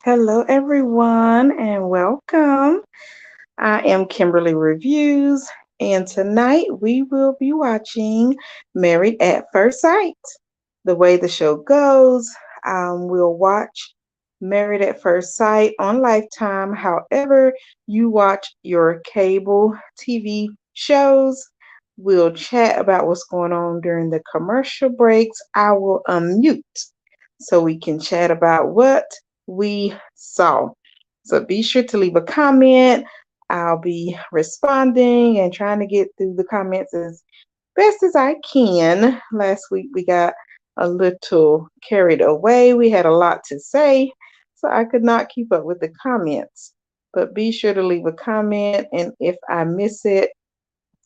Hello, everyone, and welcome. I am Kimberly Reviews, and tonight we will be watching Married at First Sight. The way the show goes, we'll watch Married at First Sight on Lifetime. However, you watch your cable TV shows. We'll chat about what's going on during the commercial breaks. I will unmute so we can chat about what we saw. So be sure to leave a comment. I'll be responding and trying to get through the comments as best as I can. Last week we got a little carried away. We had a lot to say, so I could not keep up with the comments. But be sure to leave a comment, and if I miss it,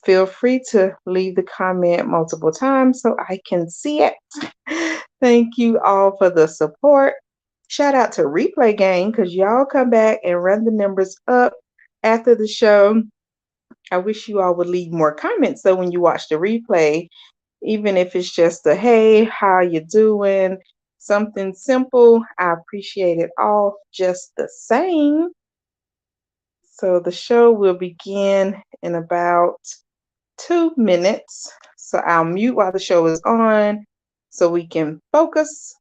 feel free to leave the comment multiple times so I can see it. Thank you all for the support. Shout out to Replay Gang because y'all come back and run the numbers up after the show. I wish you all would leave more comments so when you watch the replay, even if it's just a hey, how you doing? Something simple. I appreciate it all just the same. So the show will begin in about 2 minutes. So I'll mute while the show is on so we can focus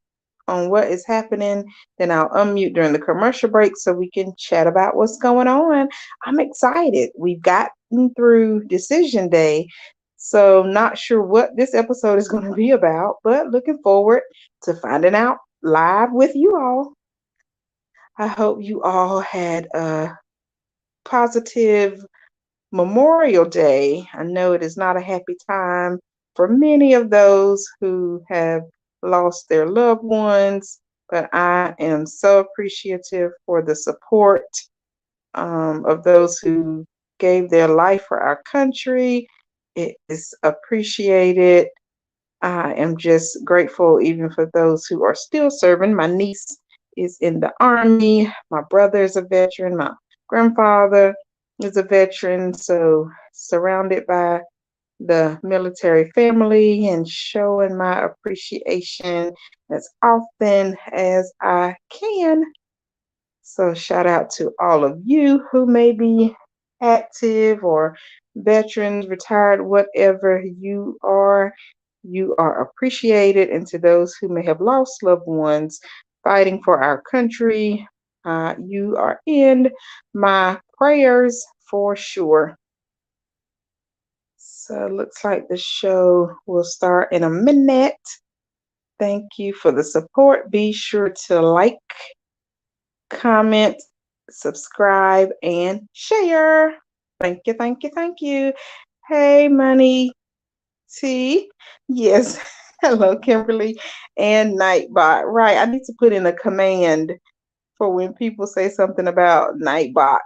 on what is happening. Then I'll unmute during the commercial break so we can chat about what's going on. I'm excited. We've gotten through decision day. So not sure what this episode is going to be about, but looking forward to finding out live with you all. I hope you all had a positive Memorial Day. I know it is not a happy time for many of those who have lost their loved ones, but I am so appreciative for the support of those who gave their life for our country. It is appreciated. I am just grateful even for those who are still serving. My niece is in the Army. My brother is a veteran. My grandfather is a veteran. So, surrounded by the military family and showing my appreciation as often as I can. So, shout out to all of you who may be active or veterans, retired, whatever you are. You are appreciated. And to those who may have lost loved ones fighting for our country, you are in my prayers for sure. So, looks like the show will start in a minute. Thank you for the support. Be sure to like, comment, subscribe, and share. Thank you, thank you, thank you. Hey, Money T. Yes. Hello, Kimberly and Nightbot. Right. I need to put in a command for when people say something about Nightbot.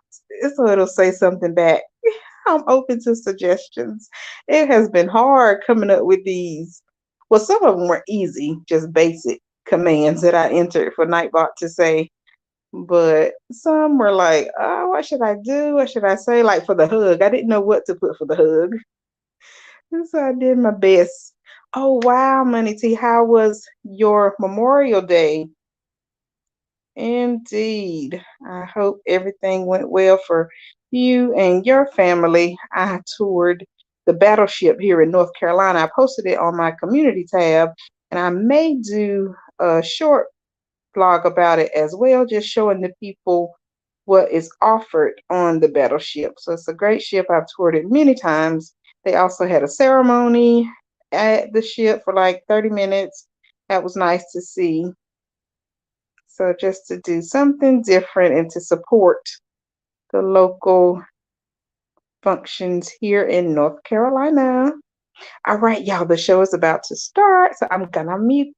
So it'll say something back. I'm open to suggestions. It has been hard coming up with these. Well, some of them were easy, just basic commands that I entered for Nightbot to say. But some were like, oh, what should I do? What should I say? Like for the hug, I didn't know what to put for the hug. And so I did my best. Oh, wow, Money T, how was your Memorial Day? Indeed. I hope everything went well for you and your family. I toured the battleship here in North Carolina. I posted it on my community tab, and I may do a short blog about it as well, just showing the people what is offered on the battleship. So it's a great ship. I've toured it many times. They also had a ceremony at the ship for like 30 minutes. That was nice to see. So just to do something different and to support the local functions here in North Carolina. All right, y'all, the show is about to start, so I'm gonna mute.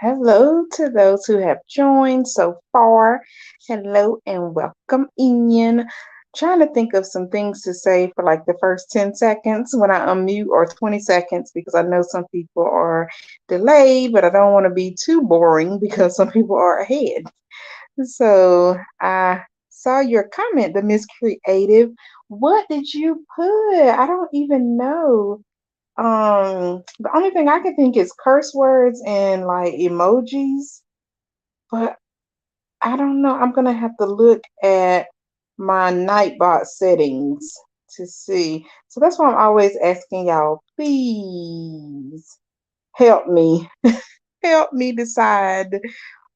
Hello to those who have joined so far. Hello and welcome in. Trying to think of some things to say for like the first 10 seconds when I unmute, or 20 seconds, because I know some people are delayed, but I don't want to be too boring because some people are ahead. So I saw your comment, the Miss Creative. What did you put? I don't even know. The only thing I can think is curse words and like emojis, but I don't know. I'm gonna have to look at my Nightbot settings to see. So that's why I'm always asking y'all, please help me. Help me decide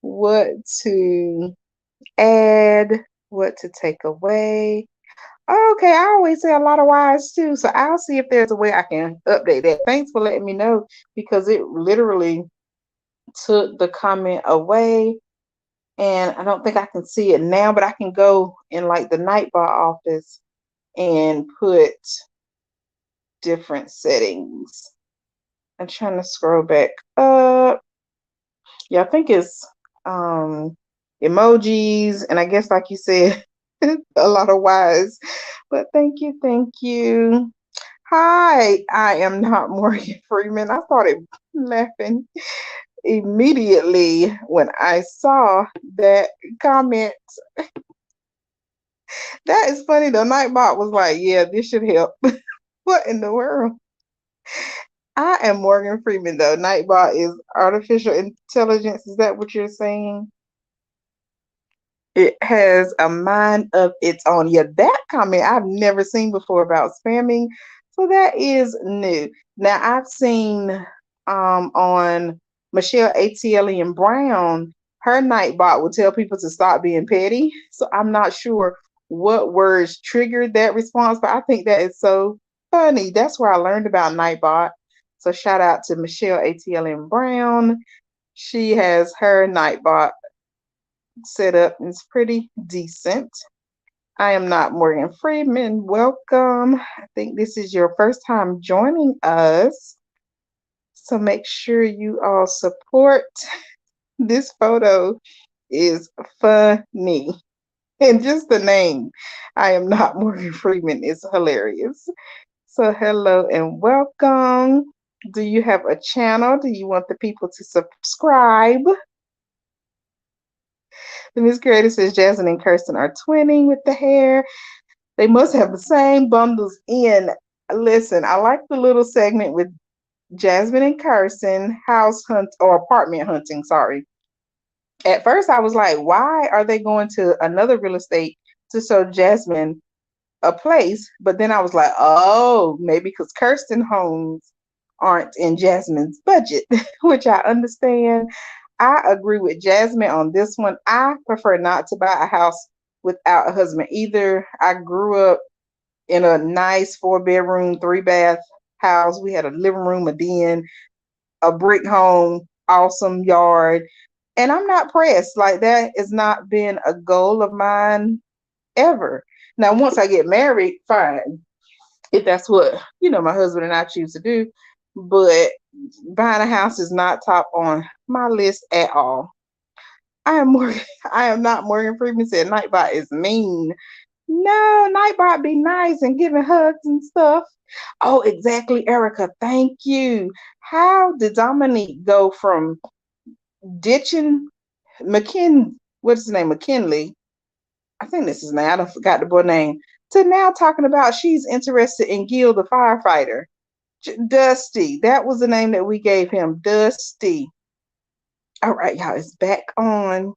what to add, what to take away. Okay, I always say a lot of wise too, so I'll see if there's a way I can update that. Thanks for letting me know because it literally took the comment away, and I don't think I can see it now, but I can go in like the Nightbar office and put different settings. I'm trying to scroll back up. Yeah, I think it's emojis, and I guess like you said, a lot of wise. But thank you, thank you. Hi, I am not Morgan Freeman. I started laughing immediately when I saw that comment. That is funny. The Nightbot was like, yeah, this should help. What in the world? I am Morgan Freeman, though. Nightbot is artificial intelligence. Is that what you're saying? It has a mind of its own. Yeah, that comment I've never seen before about spamming. So that is new. Now I've seen on Michelle ATL Brown, her Nightbot will tell people to stop being petty. So I'm not sure what words triggered that response, but I think that is so funny. That's where I learned about Nightbot. So shout out to Michelle ATL Brown. She has her Nightbot setup is pretty decent. I am not Morgan Freeman. Welcome. I think this is your first time joining us. So make sure you all support. This photo is funny. And just the name, I am not Morgan Freeman, is hilarious. So hello and welcome. Do you have a channel? Do you want the people to subscribe? The Miss Creator says Jasmine and Kirsten are twinning with the hair. They must have the same bundles in. Listen, I like the little segment with Jasmine and Kirsten, house hunt or apartment hunting, sorry. At first I was like, why are they going to another real estate to show Jasmine a place? But then I was like, oh, maybe because Kirsten homes aren't in Jasmine's budget, which I understand. I agree with Jasmine on this one. I prefer not to buy a house without a husband either. I grew up in a nice 4-bedroom, 3-bath house. We had a living room, a den, a brick home, awesome yard. And I'm not pressed. Like that has not been a goal of mine ever. Now, once I get married, fine. If that's what, my husband and I choose to do. But buying a house is not top on my list at all. I am Morgan, I am not Morgan Freeman said Nightbot is mean. No, Nightbot be nice and giving hugs and stuff. Oh, exactly, Erica. Thank you. How did Dominique go from ditching what's his name? McKinley. I think this is his name. I don't forgot the boy name. To now talking about she's interested in Gil the firefighter. Dusty. That was the name that we gave him. Dusty. All right, y'all. It's back on.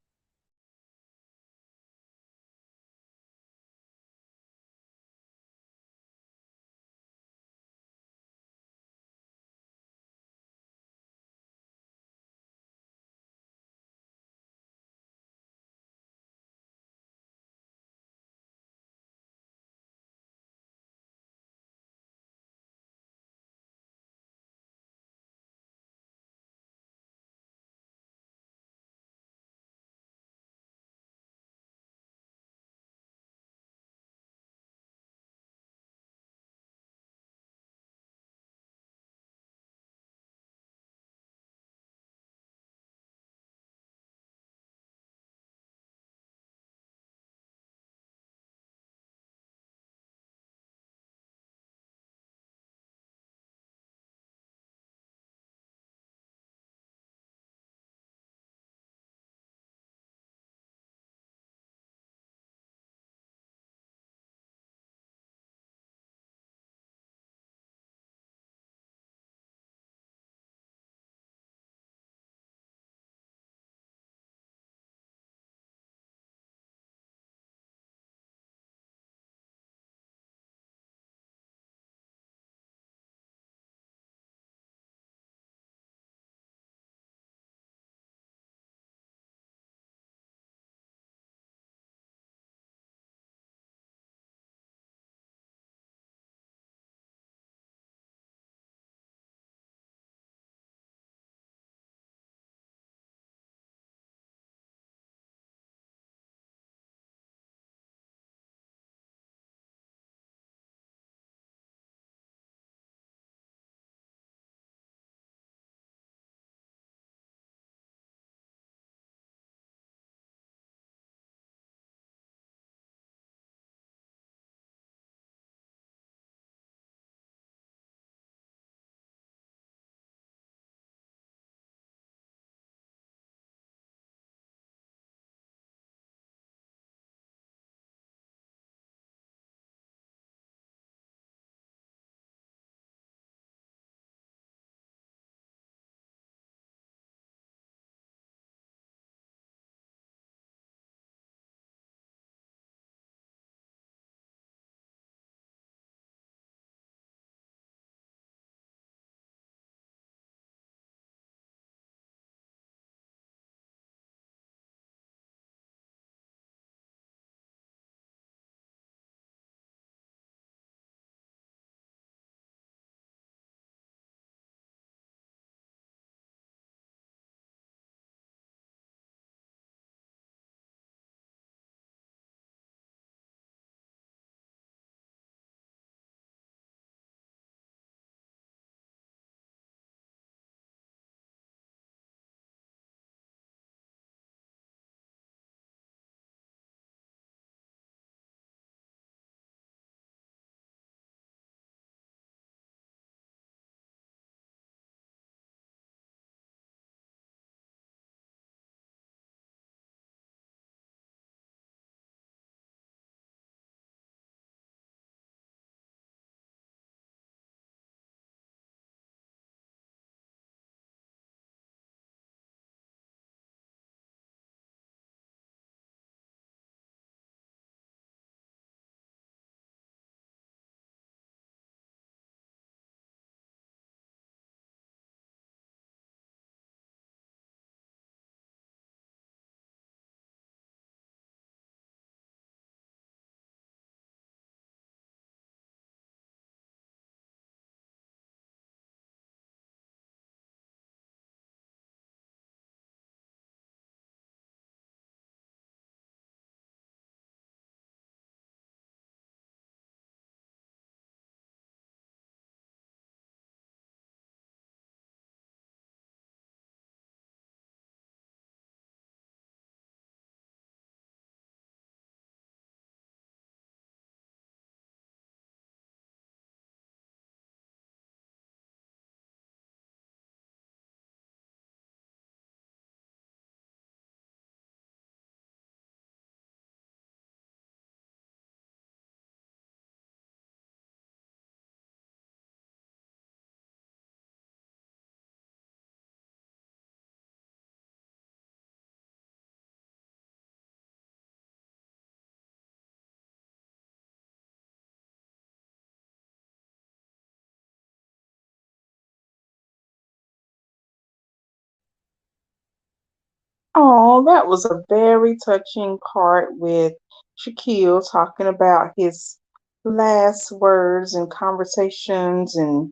Oh, that was a very touching part with Shaquille talking about his last words and conversations and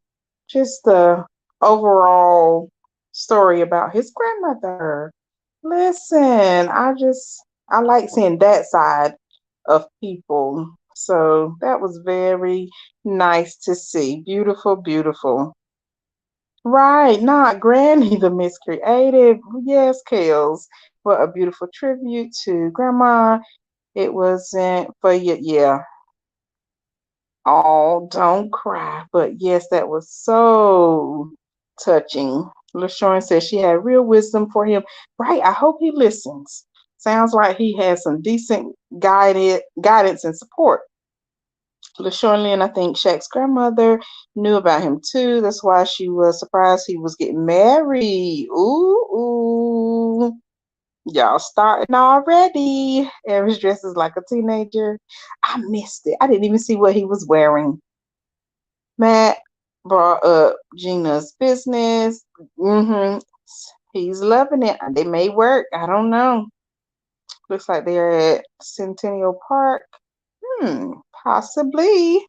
just the overall story about his grandmother. Listen, I like seeing that side of people. So that was very nice to see. Beautiful, beautiful. Right, not Granny the Miscreative. Yes, Kales. What a beautiful tribute to Grandma. It wasn't for you. Yeah. Oh, don't cry. But yes, that was so touching. LaShawn says she had real wisdom for him. Right. I hope he listens. Sounds like he has some decent guidance and support. LaShawn Lynn, I think Shaq's grandmother knew about him too. That's why she was surprised he was getting married. Ooh, ooh. Y'all starting already. Aries dresses like a teenager. I missed it. I didn't even see what he was wearing. Matt brought up Gina's business. Mm-hmm. He's loving it. They may work. I don't know. Looks like they're at Centennial Park. Possibly.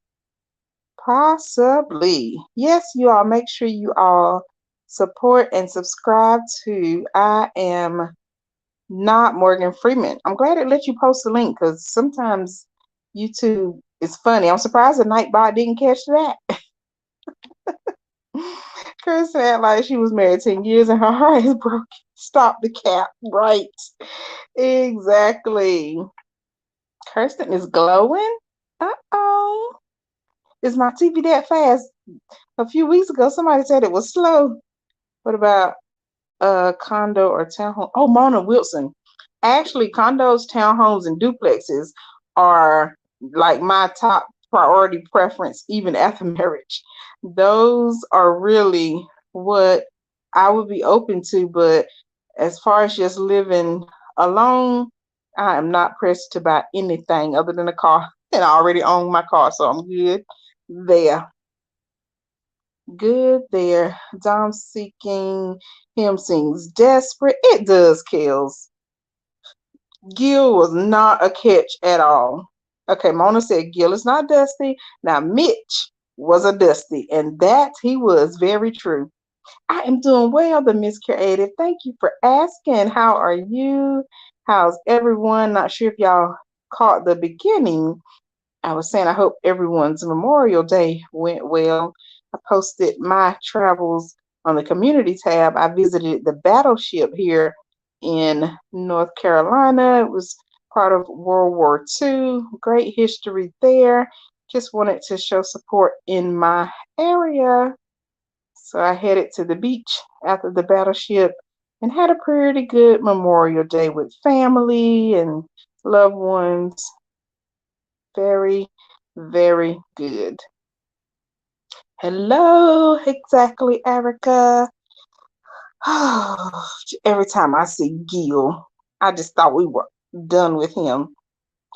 Possibly. Yes, you all make sure you all support and subscribe to I Am Not Morgan Freeman. I'm glad it let you post the link because sometimes YouTube is funny. I'm surprised the Nightbot didn't catch that. Kirsten said like she was married 10 years and her heart is broken. Stop the cap. Right. Exactly. Kirsten is glowing. Uh-oh. Is my TV that fast? A few weeks ago, somebody said it was slow. What about condo or townhome? Oh, Mona Wilson. Actually, condos, townhomes, and duplexes are like my top priority preference, even after marriage. Those are really what I would be open to. But as far as just living alone, I am not pressed to buy anything other than a car. And I already own my car, so I'm good there. Good there. Dom seeking him seems desperate. It does, Kills. Gil was not a catch at all. Okay, Mona said Gil is not Dusty. Now Mitch was a Dusty, and that he was very true. I am doing well, the Miss Creative. Thank you for asking. How are you? How's everyone? Not sure if y'all caught the beginning. I was saying I hope everyone's Memorial Day went well. I posted my travels on the community tab. I visited the battleship here in North Carolina. It was part of World War II. Great history there. Just wanted to show support in my area. So I headed to the beach after the battleship and had a pretty good Memorial Day with family and loved ones. Very, very good. Hello, exactly, Erica. Every time I see Gil, I just thought we were done with him.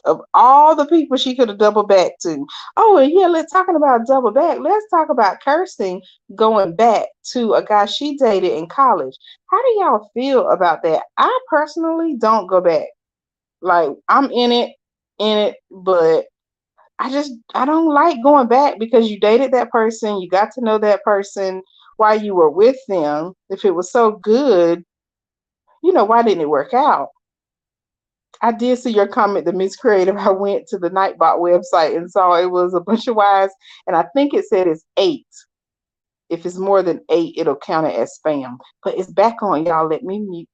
Of all the people she could have doubled back to. Oh, and yeah, let's talking about double back. Let's talk about Kirsten going back to a guy she dated in college. How do y'all feel about that? I personally don't go back. Like I'm in it, but I don't like going back because you dated that person, you got to know that person while you were with them. If it was so good, why didn't it work out? I did see your comment, the Miss Creative. I went to the Nightbot website and saw it was a bunch of Y's, and I think it said it's 8. If it's more than 8, it'll count it as spam. But it's back on, y'all. Let me mute.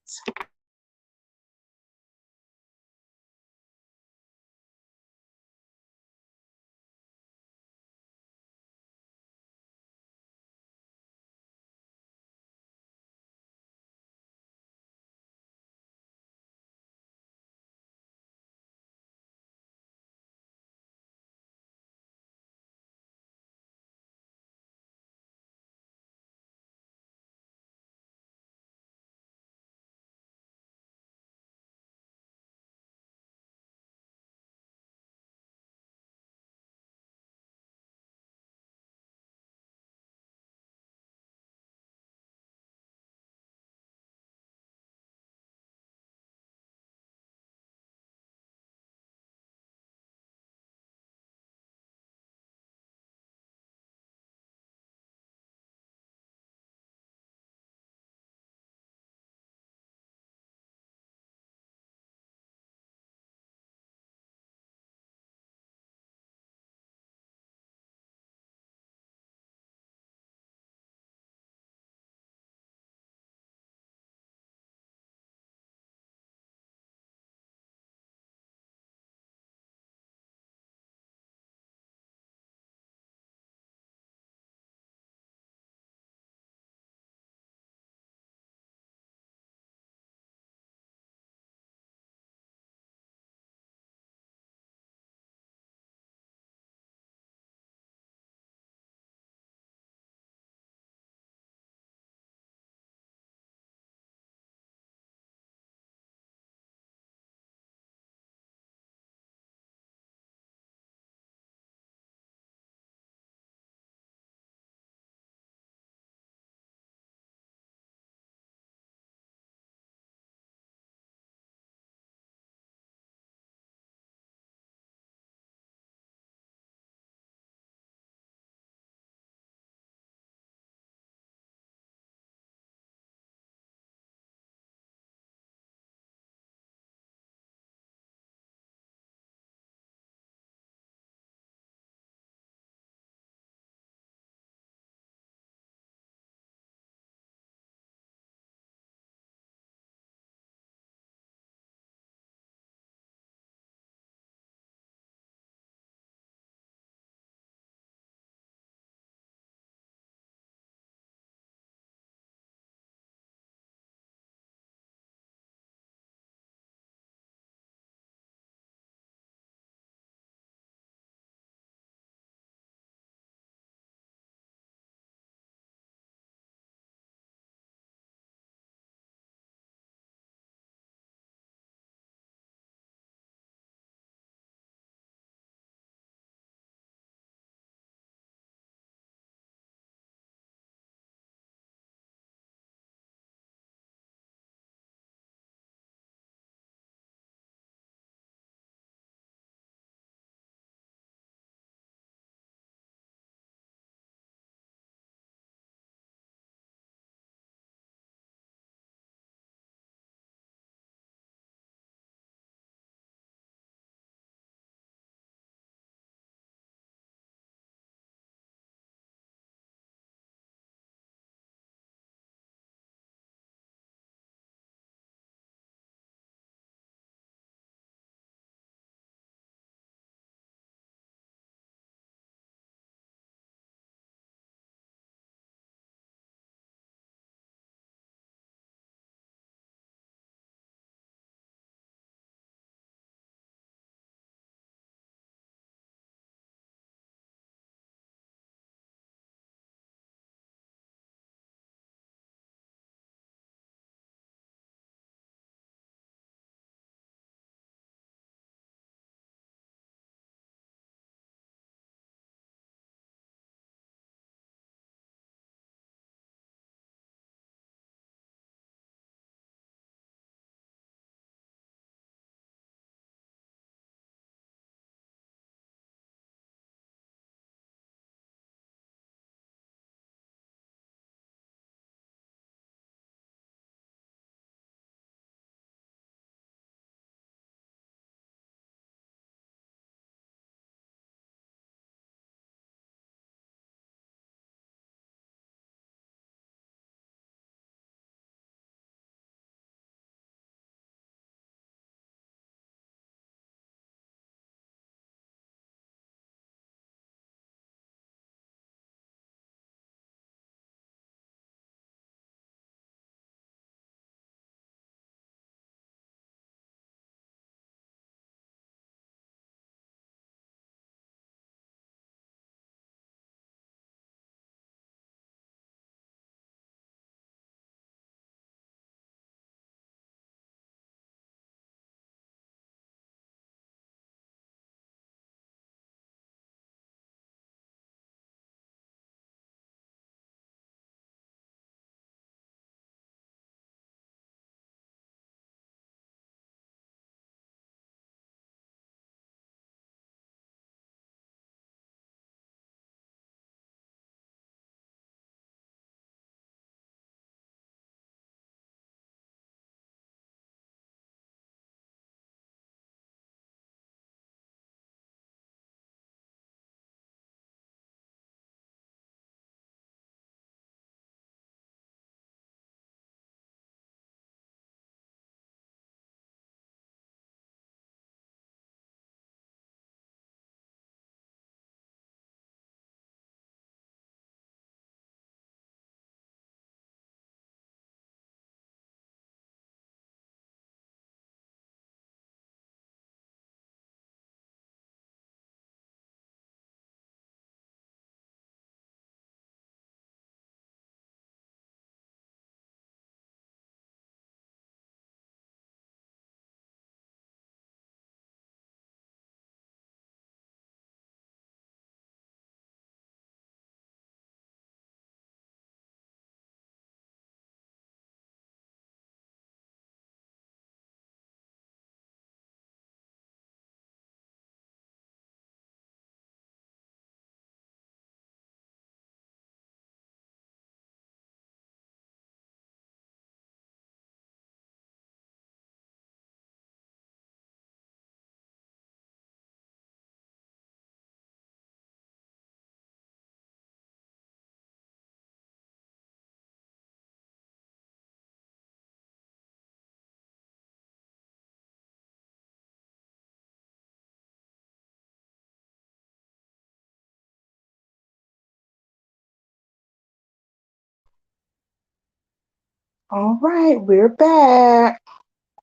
All right, we're back.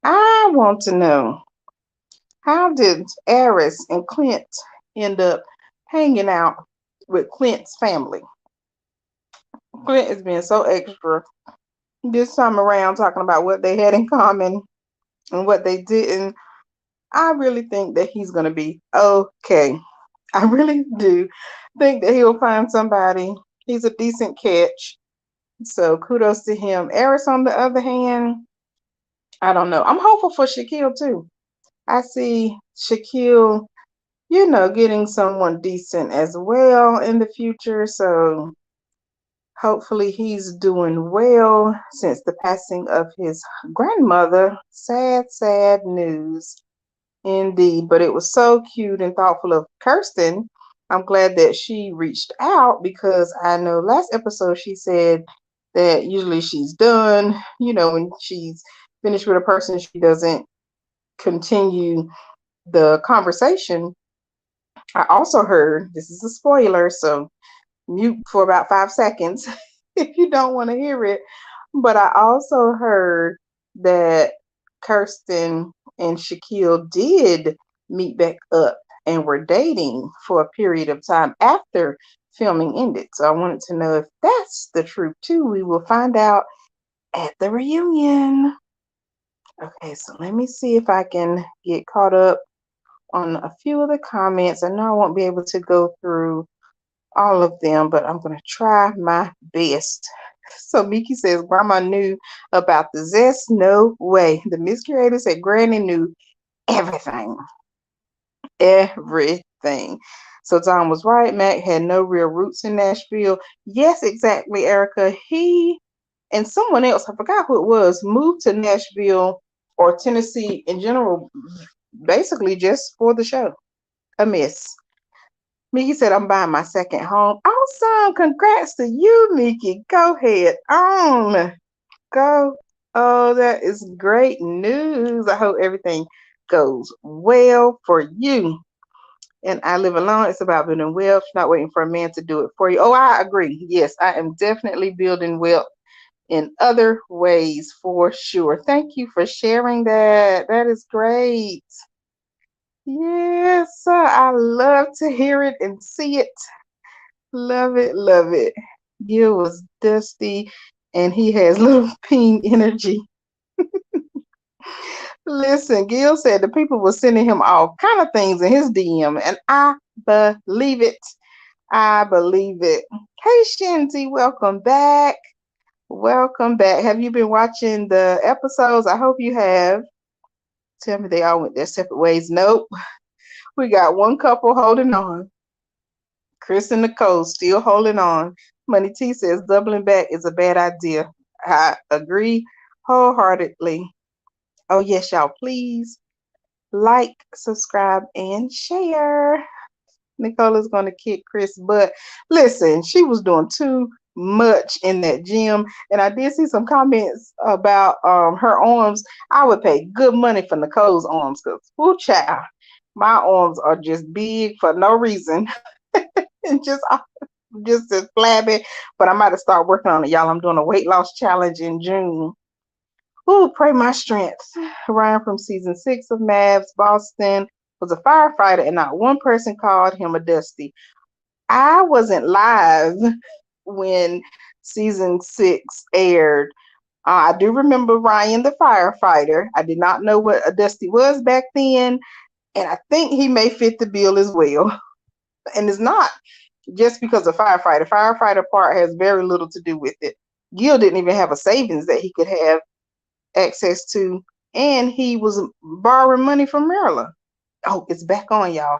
I want to know, how did Aris and Clint end up hanging out with Clint's family? Clint is being so extra this time around, talking about what they had in common and what they didn't. I really think that he's going to be okay. I really do think that he'll find somebody. He's a decent catch. So kudos to him. Eris, on the other hand, I don't know. I'm hopeful for Shaquille too. I see Shaquille, getting someone decent as well in the future. So hopefully he's doing well since the passing of his grandmother. Sad, sad news. Indeed, but it was so cute and thoughtful of Kirsten. I'm glad that she reached out because I know last episode she said that usually she's done, when she's finished with a person, she doesn't continue the conversation. I also heard, this is a spoiler, so mute for about 5 seconds if you don't want to hear it. But I also heard that Kirsten and Shaquille did meet back up and were dating for a period of time after filming ended. So I wanted to know if that's the truth too. We will find out at the reunion. Okay, so let me see if I can get caught up on a few of the comments. I know I won't be able to go through all of them, but I'm going to try my best. So Miki says, Grandma knew about the zest? No way. The Miss Creator said, Granny knew everything. Everything. So Tom was right. Mac had no real roots in Nashville. Yes, exactly, Erica. He and someone else, I forgot who it was, moved to Nashville or Tennessee in general, basically just for the show. A miss. Mickey said, I'm buying my second home. Awesome. Congrats to you, Mickey. Go ahead on. Go. Oh, that is great news. I hope everything goes well for you. And I live alone. It's about building wealth, not waiting for a man to do it for you. Oh, I agree. Yes, I am definitely building wealth in other ways for sure. Thank you for sharing that. That is great. Yes, sir. I love to hear it and see it. Love it, love it. Gil was dusty and he has little peen energy. Listen, Gil said the people were sending him all kind of things in his DM, and I believe it. I believe it. Hey, Shinzy, welcome back. Welcome back. Have you been watching the episodes? I hope you have. Tell me they all went their separate ways. Nope. We got one couple holding on. Chris and Nicole still holding on. Money T says doubling back is a bad idea. I agree wholeheartedly. Oh, yes, y'all, please like, subscribe, and share. Nicola's going to kick Chris' butt. Listen, she was doing too much in that gym. And I did see some comments about her arms. I would pay good money for Nicole's arms because, whoo, child, my arms are just big for no reason. And just as flabby, but I might have started working on it, y'all. I'm doing a weight loss challenge in June. Ooh, pray my strength. Ryan from season 6 of Mavs Boston was a firefighter, and not one person called him a dusty. I wasn't live when season 6 aired. I do remember Ryan the firefighter. I did not know what a dusty was back then, and I think he may fit the bill as well. And it's not just because of firefighter. Firefighter part has very little to do with it. Gil didn't even have a savings that he could have access to, and he was borrowing money from Maryland. Oh, it's back on, y'all.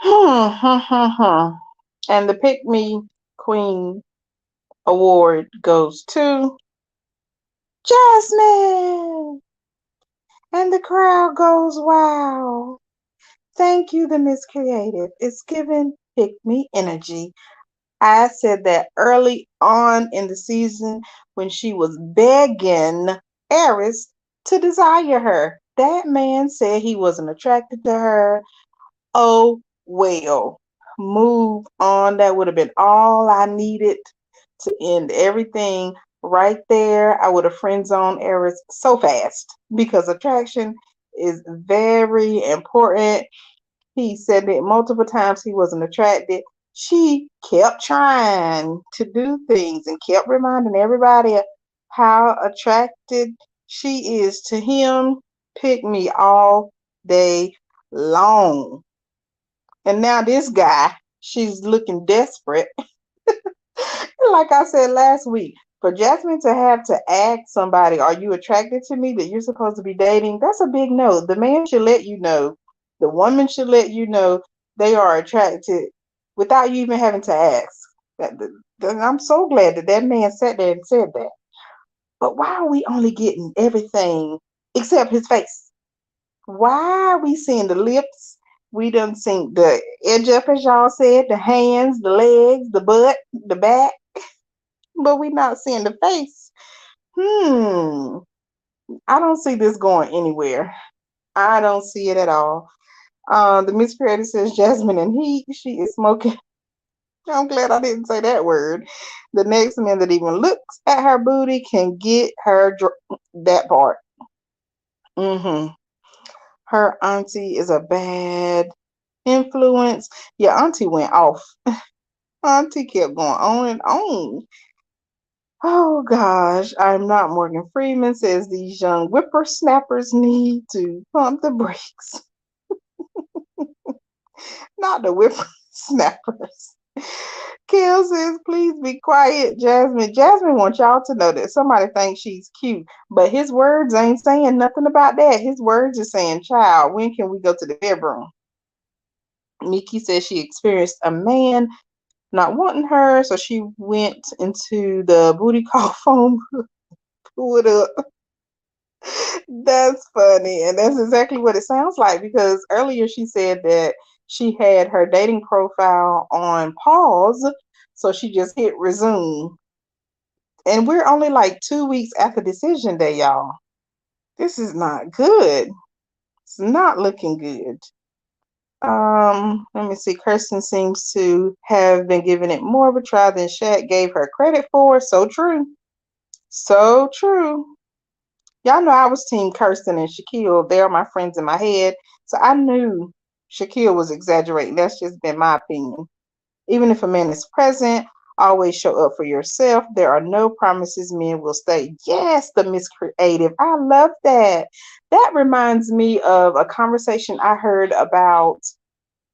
And the Pick Me Queen award goes to Jasmine. And the crowd goes, wow. Thank you, the Miss Creative. It's giving Pick Me energy. I said that early on in the season when she was begging Eris to desire her. That man said he wasn't attracted to her. Oh, well, move on. That would have been all I needed to end everything right there. I would have friend zoned Eris so fast because attraction is very important. He said it multiple times he wasn't attracted. She kept trying to do things and kept reminding everybody of how attracted she is to him. Pick me all day long. And now this guy, she's looking desperate. Like I said last week, for Jasmine to have to ask somebody, are you attracted to me that you're supposed to be dating? That's a big no. The man should let you know. The woman should let you know they are attracted without you even having to ask. I'm so glad that that man sat there and said that. But why are we only getting everything except his face? Why are we seeing the lips? We done seen the edge up, as y'all said, the hands, the legs, the butt, the back, but we not seeing the face. Hmm. I don't see this going anywhere. I don't see it at all. The Miss Creator says Jasmine and he, she is smoking. I'm glad I didn't say that word. The next man that even looks at her booty can get her that part. Mm-hmm. Her auntie is a bad influence. Your auntie went off. Auntie kept going on and on. Oh gosh, I'm not Morgan Freeman says these young whippersnappers need to pump the brakes. Not the whippersnappers. Kill says, please be quiet, Jasmine. Jasmine wants y'all to know that somebody thinks she's cute, but his words ain't saying nothing about that. His words are saying, child, when can we go to the bedroom? Nikki says she experienced a man not wanting her, so she went into the booty call phone, pull it up. That's funny. And that's exactly what it sounds like because earlier she said that she had her dating profile on pause. So she just hit resume. And we're only like 2 weeks after decision day, y'all. This is not good. It's not looking good. Let me see. Kirsten seems to have been giving it more of a try than Shaq gave her credit for. So true. So true. Y'all know I was team Kirsten and Shaquille. They are my friends in my head. So I knew Shaquille was exaggerating. That's just been my opinion. Even if a man is present, always show up for yourself. There are no promises men will stay. Yes, the Miss Creative. I love that. That reminds me of a conversation I heard about,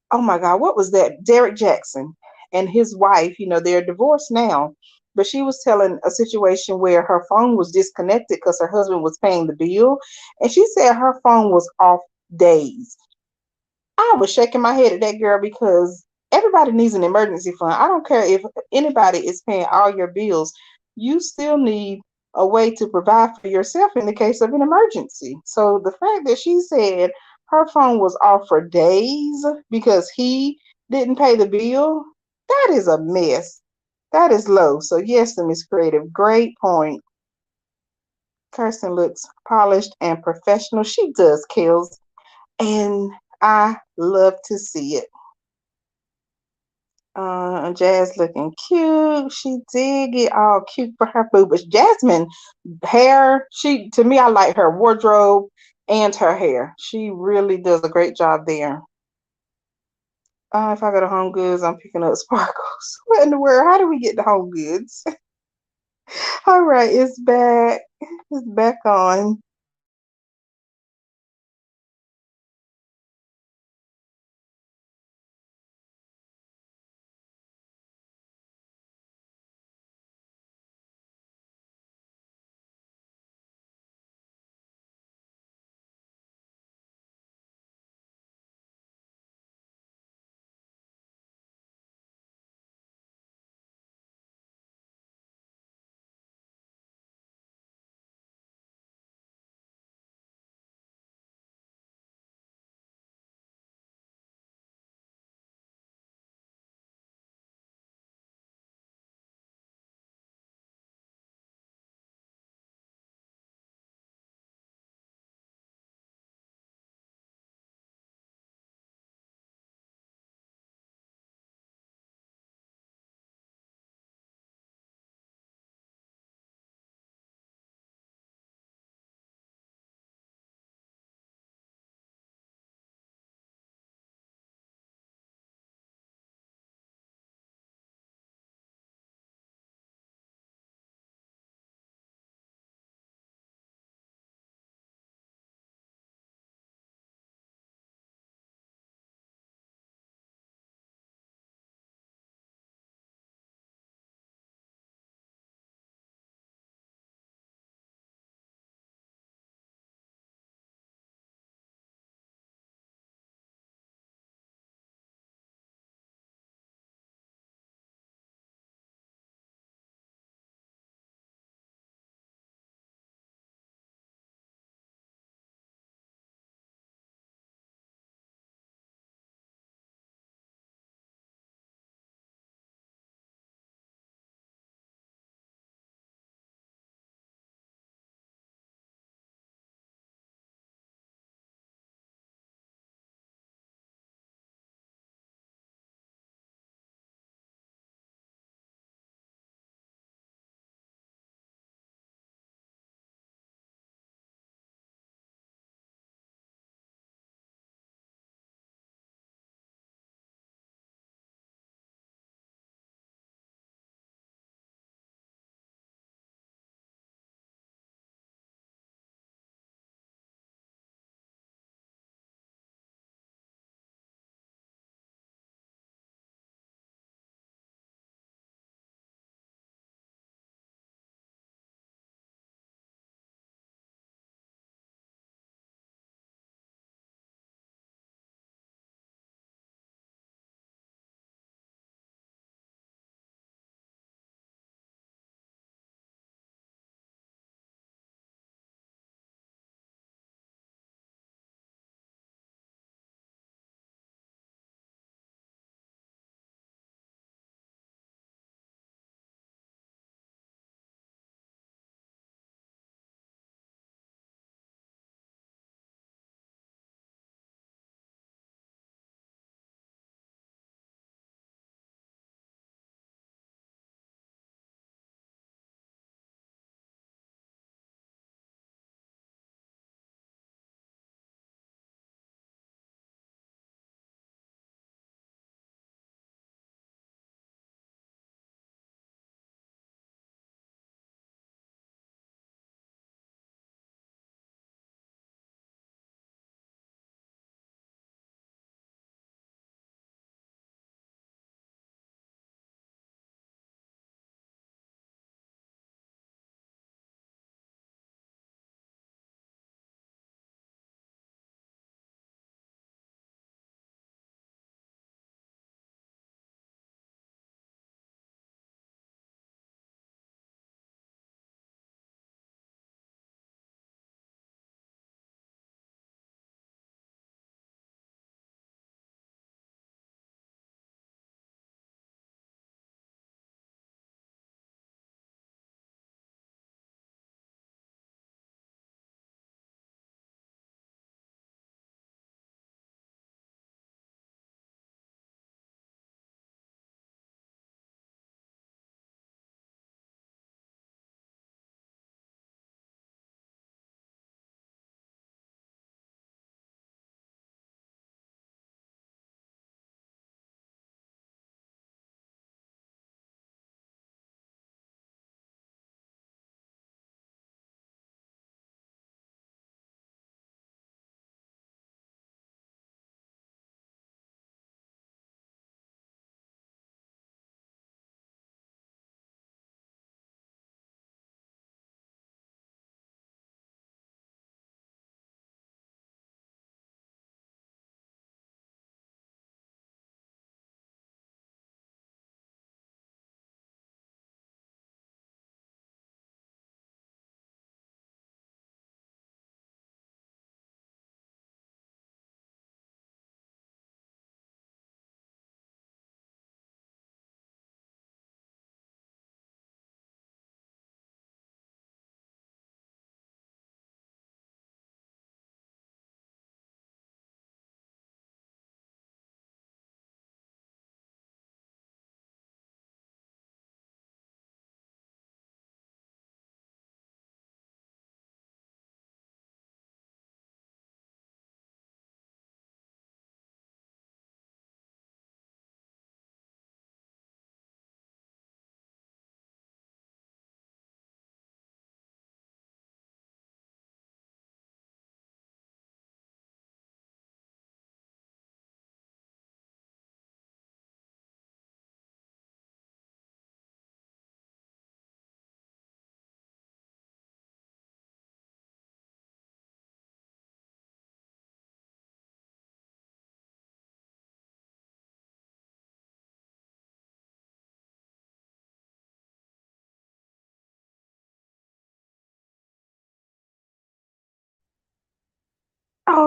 oh my God, what was that? Derek Jackson and his wife, they're divorced now, but she was telling a situation where her phone was disconnected because her husband was paying the bill. And she said her phone was off days. I was shaking my head at that girl because everybody needs an emergency fund. I don't care if anybody is paying all your bills, you still need a way to provide for yourself in the case of an emergency. So the fact that she said her phone was off for days because he didn't pay the bill, that is a mess. That is low. So yes, the Miss Creative, great point. Kirsten looks polished and professional. She does, Kills. And I love to see it. Jazz looking cute. She did get all cute for her boobs. Jasmine hair, to me, I like her wardrobe and her hair. She really does a great job there. If I go to Home Goods, I'm picking up sparkles. What in the world? How do we get to Home Goods? All right, it's back. It's back on.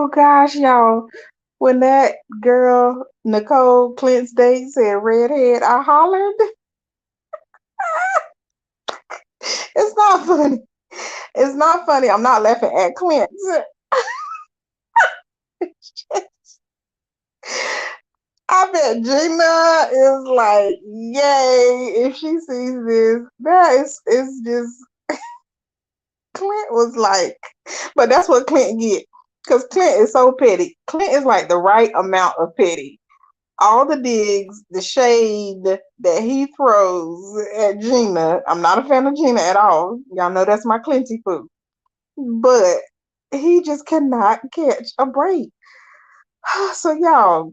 Oh gosh, y'all. When that girl, Nicole Clint's date said redhead, I hollered. It's not funny. It's not funny. I'm not laughing at Clint. I bet Gina is like, yay, if she sees this. That is just Clint was like, but that's what Clint get. Because Clint is so petty. Clint is like the right amount of petty. All the digs, the shade that he throws at Gina. I'm not a fan of Gina at all. Y'all know that's my Clinty food. But he just cannot catch a break. So y'all,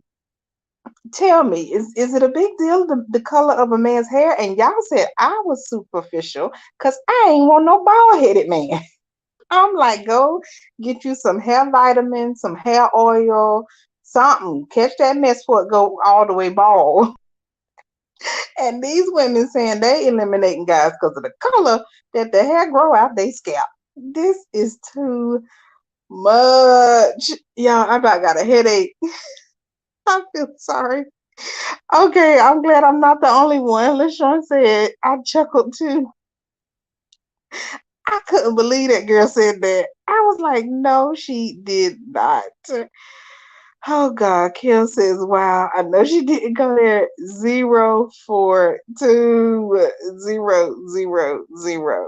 tell me, is it a big deal the color of a man's hair? And y'all said I was superficial because I ain't want no bald headed man. I'm like, go get you some hair vitamins, some hair oil, something. Catch that mess before it go all the way bald. And these women saying they eliminating guys because of the color that the hair grow out they scalp. This is too much. Y'all, I about got a headache. I feel sorry. Okay, I'm glad I'm not the only one. LaShawn said I chuckled too. I couldn't believe that girl said that. I was like, no, she did not. Oh God, Kel says, wow, I know she didn't go there. 0420000.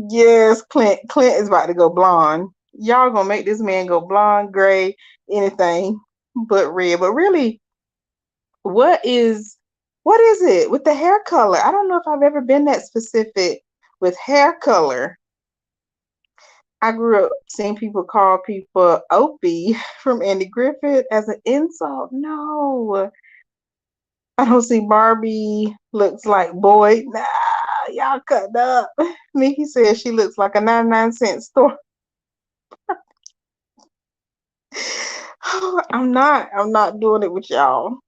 Yes, Clint is about to go blonde. Y'all gonna make this man go blonde, gray, anything but red. But really, what is what is it with the hair color? I don't know if I've ever been that specific with hair color. I grew up seeing people call people Opie from Andy Griffith as an insult. No, I don't see Barbie looks like Boyd. Nah, y'all cut up. Mickey says she looks like a 99-cent store. I'm not doing it with y'all.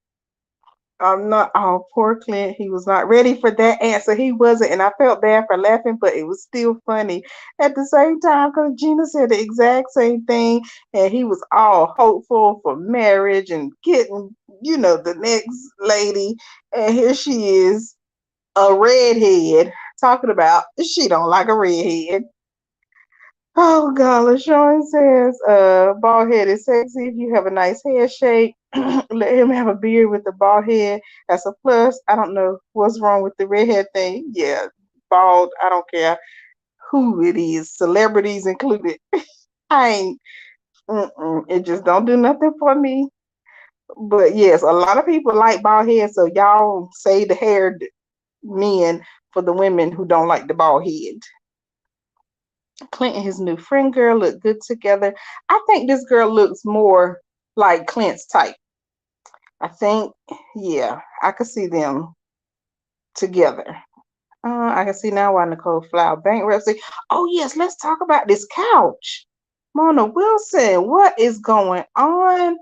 I'm not. Oh, poor Clint. He was not ready for that answer. He wasn't, and I felt bad for laughing, but it was still funny at the same time because Gina said the exact same thing, and he was all hopeful for marriage and getting, the next lady, and here she is, a redhead, talking about she don't like a redhead. Oh God, LaShawn says, bald head is sexy if you have a nice head shape. Let him have a beard with a bald head. That's a plus. I don't know what's wrong with the redhead thing. Yeah, bald. I don't care who it is, celebrities included. I ain't. It just don't do nothing for me. But yes, a lot of people like bald head, so y'all say the haired men for the women who don't like the bald head. Clint and his new friend girl look good together. I think this girl looks more like Clint's type. I think, yeah, I could see them together. I can see now why Nicole filed bankruptcy. Oh, yes, let's talk about this couch. Mona Wilson, what is going on?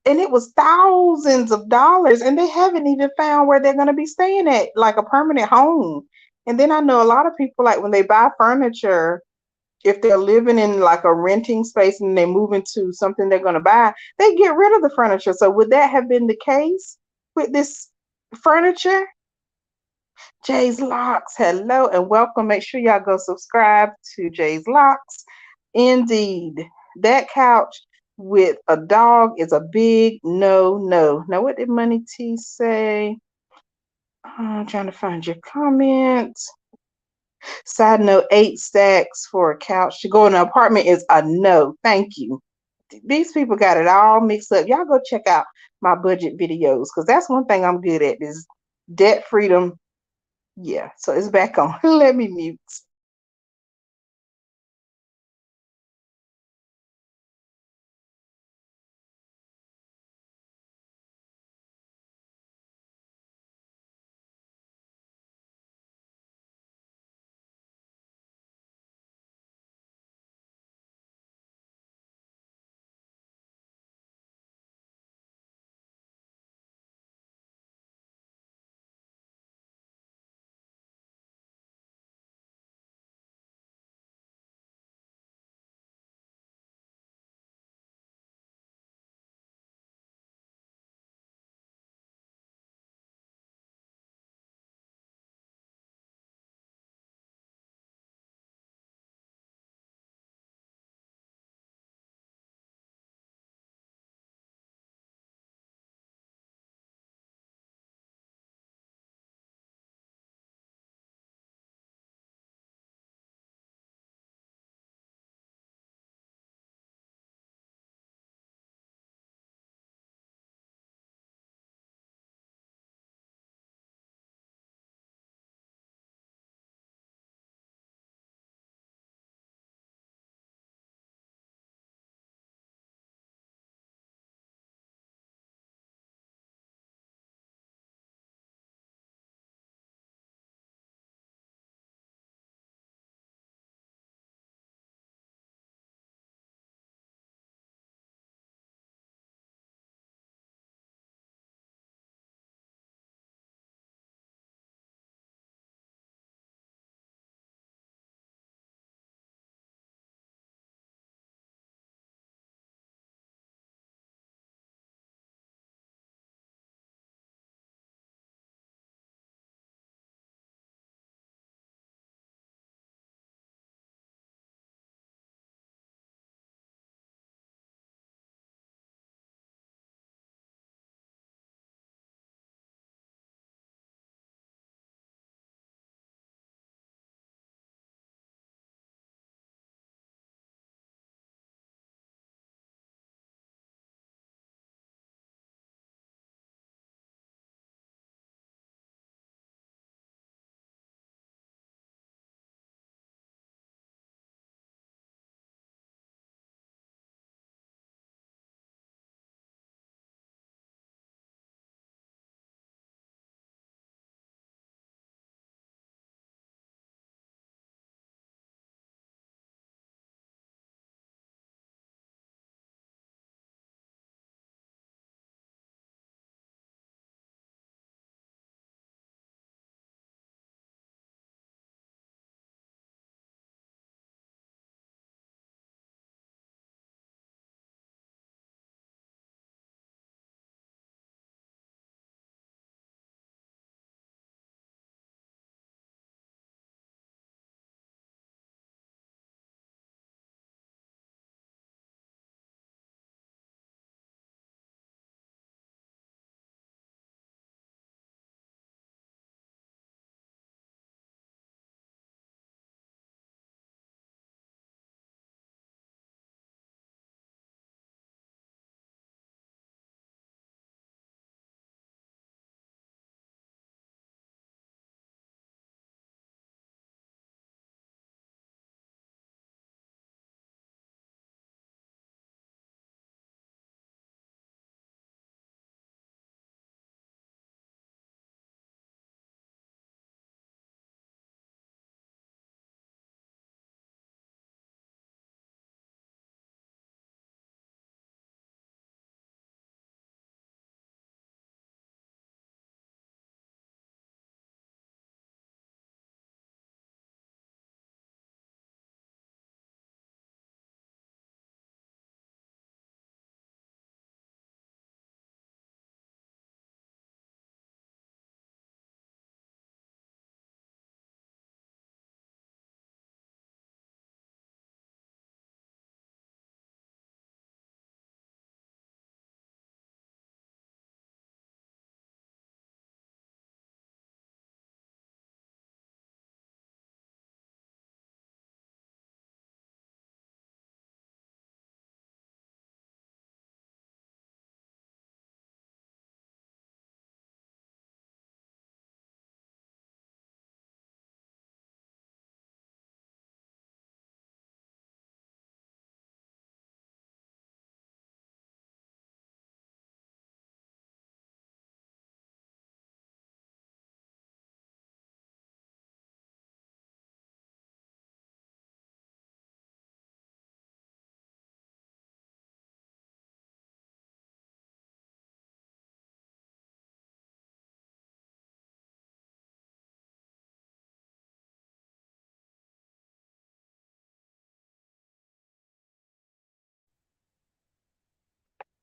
And it was thousands of dollars, and they haven't even found where they're going to be staying at, like a permanent home. And then I know a lot of people, like when they buy furniture, if they're living in like a renting space and they move into something they're going to buy, they get rid of the furniture. So would that have been the case with this furniture? Jay's Locks, hello and welcome. Make sure y'all go subscribe to Jay's Locks. Indeed, that couch with a dog is a big no. Now, what did Money T say? I'm trying to find your comments. Side note, 8 stacks for a couch to go in an apartment is a no. Thank you. These people got it all mixed up. Y'all go check out my budget videos because that's one thing I'm good at is debt freedom. Yeah, so it's back on. Let me mute.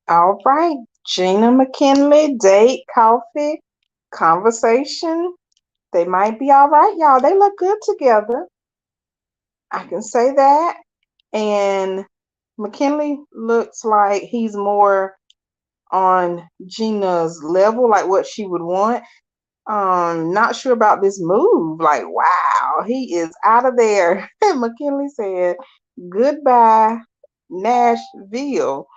All right. Gina McKinley, date, coffee, conversation. They might be all right, y'all. They look good together. I can say that. And McKinley looks like he's more on Gina's level, like what she would want. Not sure about this move. Like, wow, he is out of there. McKinley said, goodbye, Nashville.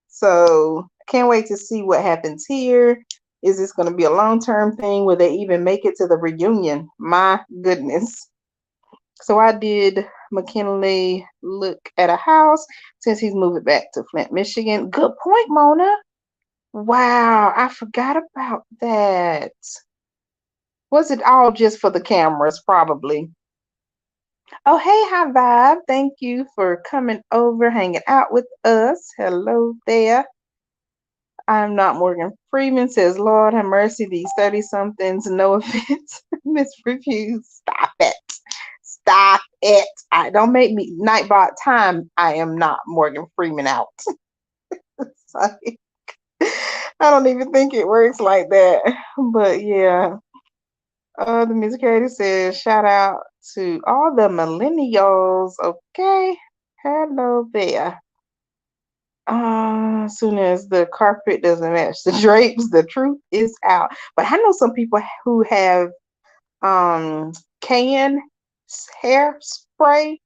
So can't wait to see what happens here. Is this going to be a long-term thing? Will they even make it to the reunion? My goodness. So I did McKinley look at a house since he's moving back to Flint, Michigan. Good point, Mona. Wow, I forgot about that. Was it all just for the cameras? Probably. Oh, hey, High Vibe. Thank you for coming over, hanging out with us. Hello there. I'm not Morgan Freeman, says, Lord have mercy, these 30 somethings, no offense, Miss Reviews. Stop it. Stop it. I don't make me Nightbot time. I am not Morgan Freeman out. Sorry. I don't even think it works like that. But yeah. The music editor says, shout out to all the millennials. Okay. Hello there. As soon as the carpet doesn't match the drapes, the truth is out. But I know some people who have can hairspray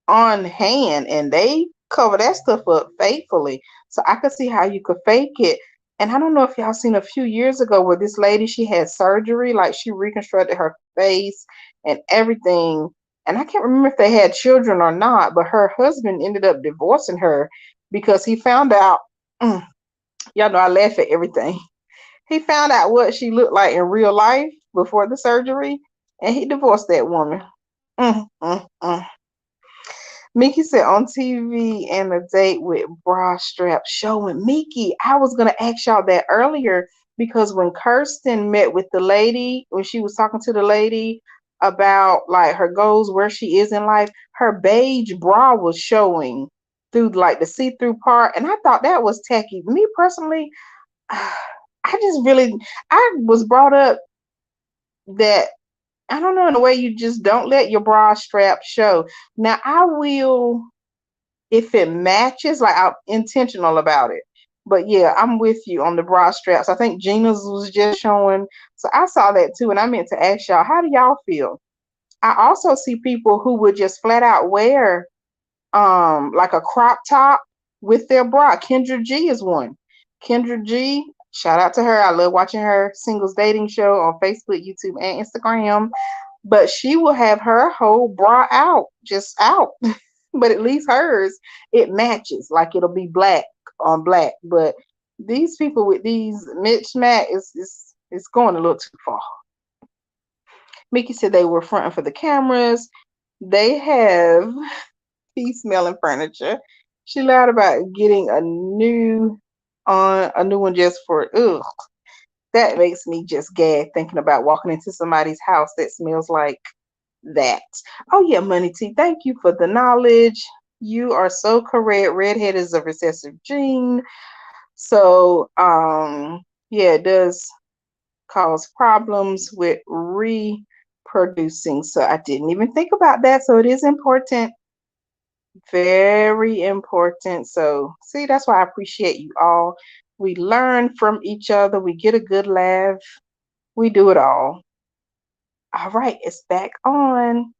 on hand and they cover that stuff up faithfully. So I could see how you could fake it. And I don't know if y'all seen a few years ago where this lady, she had surgery, like she reconstructed her face and everything. And I can't remember if they had children or not, but her husband ended up divorcing her because he found out, y'all know I laugh at everything. He found out what she looked like in real life before the surgery, and he divorced that woman. Mm, mm, mm. Mickey said on TV and a date with bra strap showing. Mickey, I was gonna ask y'all that earlier because when Kirsten met with the lady, when she was talking to the lady about like her goals, where she is in life, her beige bra was showing through like the see-through part, and I thought that was tacky. Me personally, I just really I was brought up that I don't know, in a way you just don't let your bra strap show. Now I will if it matches, like I'm intentional about it. But yeah, I'm with you on the bra straps. I think Gina's was just showing. So I saw that too. And I meant to ask y'all, how do y'all feel? I also see people who would just flat out wear like a crop top with their bra. Kendra G is one. Kendra G, shout out to her. I love watching her singles dating show on Facebook, YouTube, and Instagram. But she will have her whole bra out, just out. But at least hers, it matches. Like it'll be black on black. But these people with these mismatch is going a little too far. Mickey said they were fronting for the cameras. They have pea smelling furniture. She lied about getting a new one just for ugh. That makes me just gag thinking about walking into somebody's house that smells like that. Oh yeah, Money T, thank you for the knowledge. You are so correct. Redhead is a recessive gene. So yeah, it does cause problems with reproducing. So I didn't even think about that. So it is important, very important. So see, that's why I appreciate you all. We learn from each other, we get a good laugh, we do it all. All right, it's back on.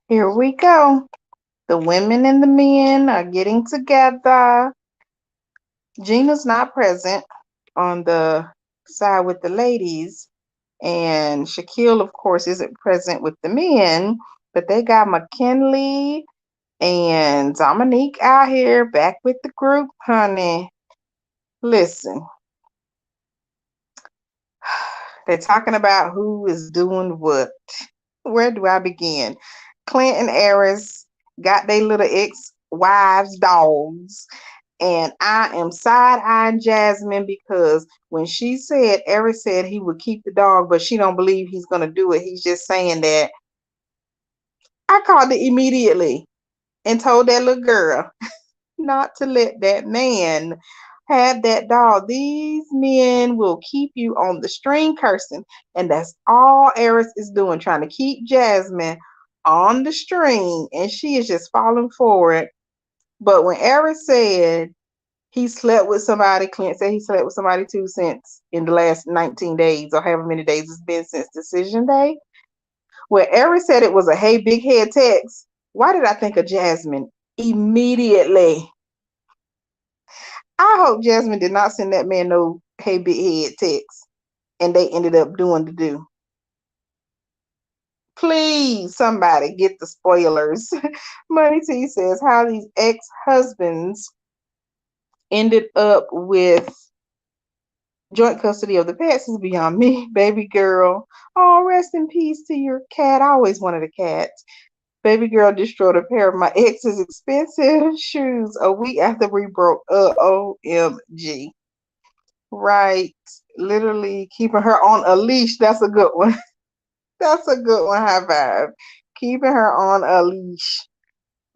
Here we go. The women and the men are getting together. Gina's not present on the side with the ladies, and Shaquille, of course, isn't present with the men, but they got McKinley and Dominique out here back with the group, honey. Listen, they're talking about who is doing what. Where do I begin? Clint and Eris got their little ex-wives' dogs. And I am side-eyeing Jasmine because when she said, Eris said he would keep the dog, but she don't believe he's going to do it. He's just saying that. I called it immediately and told that little girl not to let that man have that dog. These men will keep you on the string cursing. And that's all Eris is doing, trying to keep Jasmine on the string. And she is just falling for it. But when Eris said he slept with somebody, Clint said he slept with somebody too since in the last 19 days or however many days it's been since decision day. When Eris said it was a hey big head text, why did I think of Jasmine immediately? I hope Jasmine did not send that man no hey big head text and they ended up doing the do. Please, somebody get the spoilers. Money T says how these ex-husbands ended up with joint custody of the pets is beyond me, baby girl. Oh, rest in peace to your cat. I always wanted a cat. Baby girl destroyed a pair of my ex's expensive shoes a week after we broke up. OMG. Right. Literally keeping her on a leash. That's a good one. That's a good one. High five. Keeping her on a leash.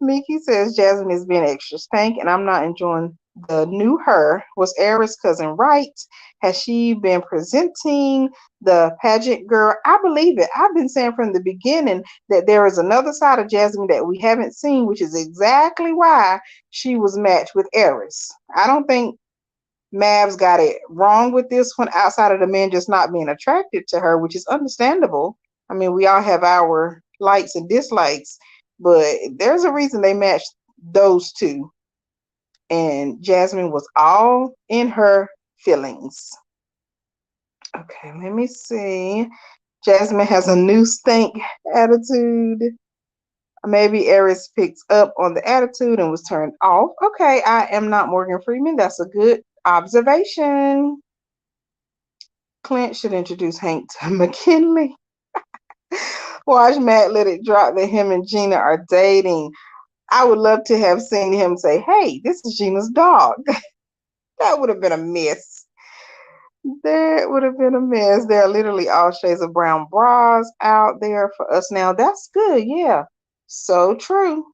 Mickey says Jasmine is being extra stank and I'm not enjoying the new her. Was Eris' cousin right? Has she been presenting the pageant girl? I believe it. I've been saying from the beginning that there is another side of Jasmine that we haven't seen, which is exactly why she was matched with Eris. I don't think Mavs got it wrong with this one outside of the men just not being attracted to her, which is understandable. I mean, we all have our likes and dislikes, but there's a reason they matched those two. And Jasmine was all in her feelings. Okay, let me see. Jasmine has a new stank attitude. Maybe Eris picked up on the attitude and was turned off. Okay, I am not Morgan Freeman. That's a good observation. Clint should introduce Hank to McKinley. Watch Matt let it drop that him and Gina are dating. I would love to have seen him say, hey, this is Gina's dog. That would have been a mess. That would have been a mess. There are literally all shades of brown bras out there for us now. That's good. Yeah. So true.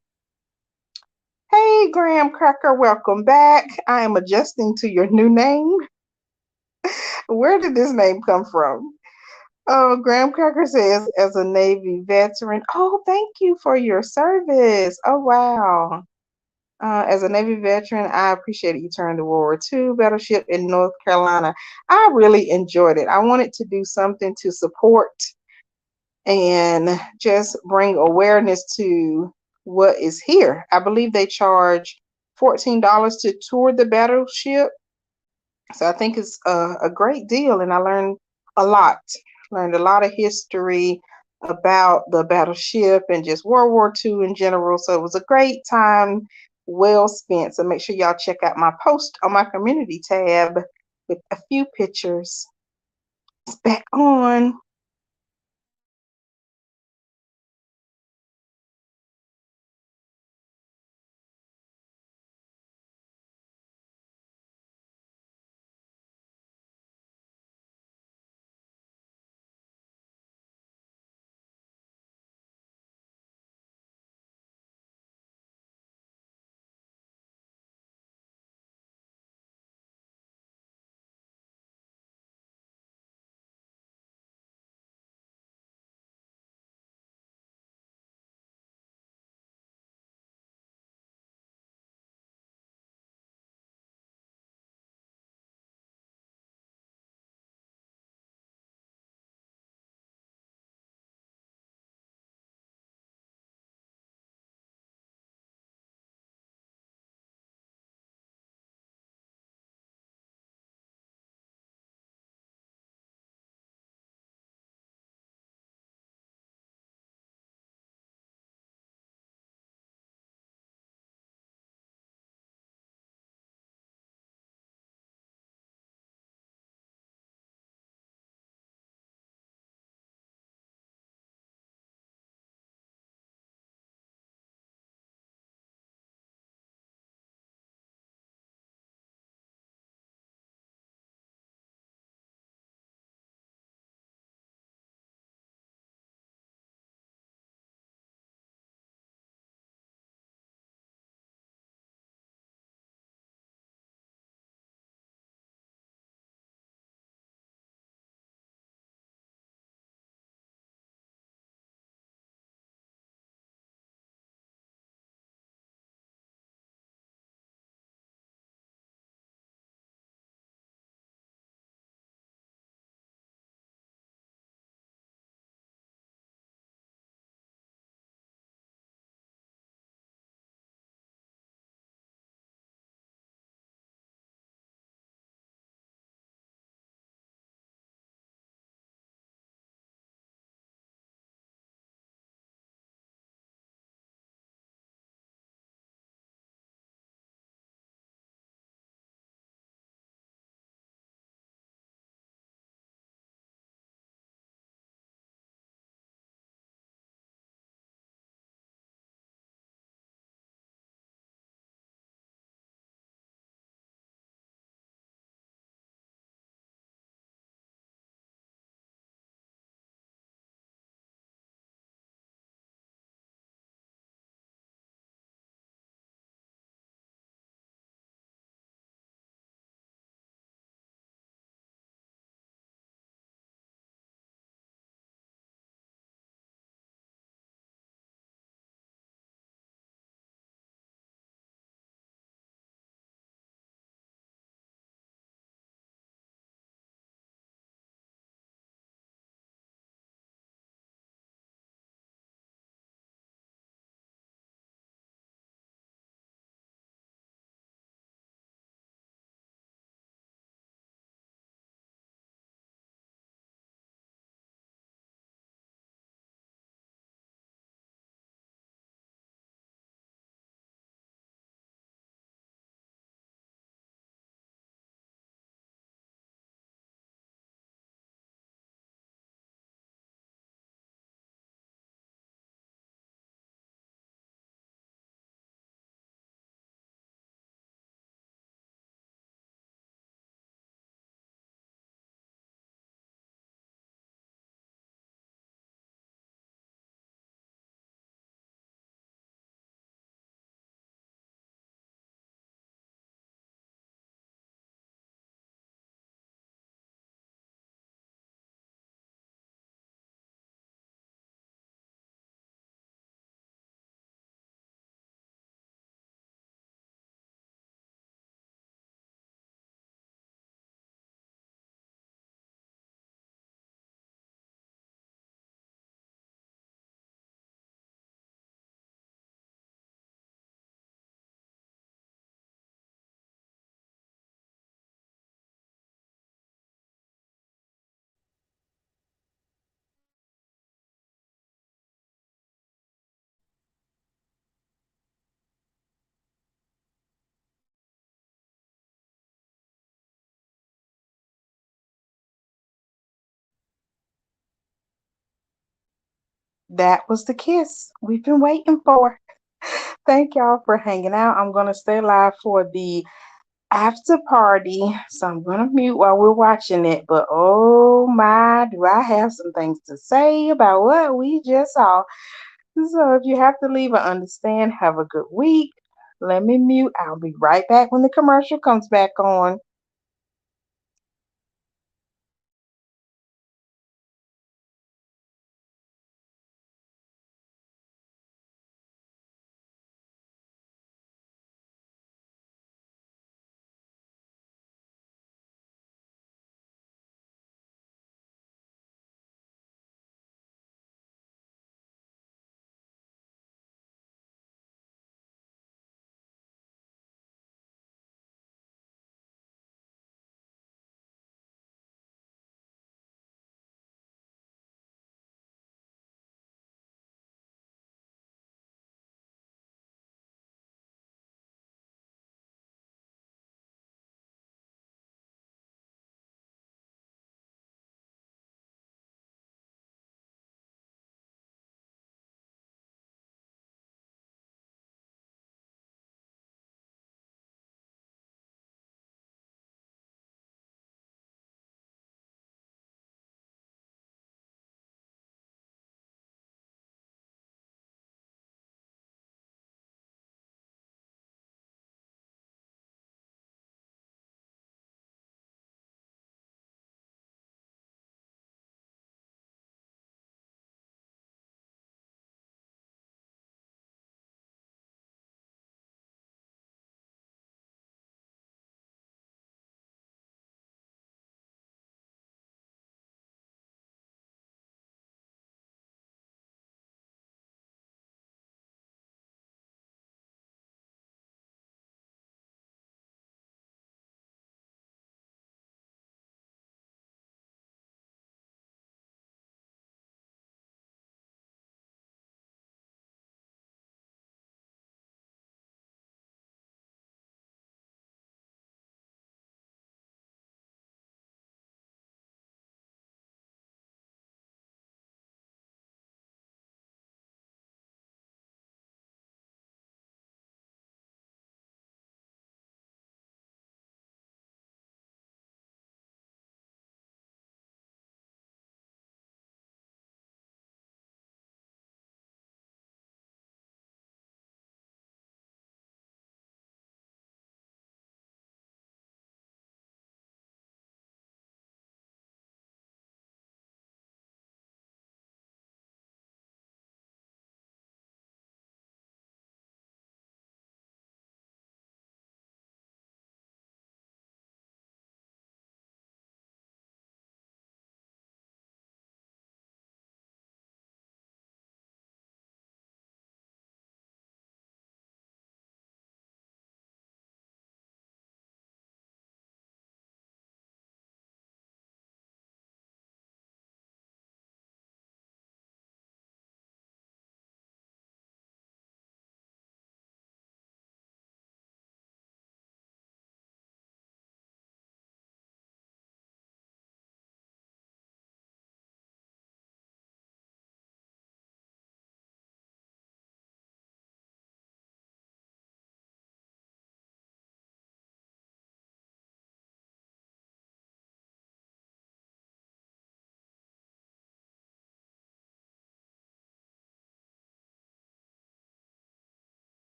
Hey, Graham Cracker, welcome back. I am adjusting to your new name. Where did this name come from? Oh, Graham Cracker says, as a Navy veteran, oh, thank you for your service. Oh, wow. As a Navy veteran, I appreciate you turning to World War II battleship in North Carolina. I really enjoyed it. I wanted to do something to support and just bring awareness to what is here. I believe they charge $14 to tour the battleship. So I think it's a great deal, and I learned a lot. Learned a lot of history about the battleship and just World War II in general. So it was a great time, well spent. So make sure y'all check out my post on my community tab with a few pictures. It's back on. That was the kiss we've been waiting for. Thank y'all for hanging out. I'm going to stay live for the after party. So I'm going to mute while we're watching it. But oh my, do I have some things to say about what we just saw. So if you have to leave, I understand. Have a good week. Let me mute. I'll be right back when the commercial comes back on.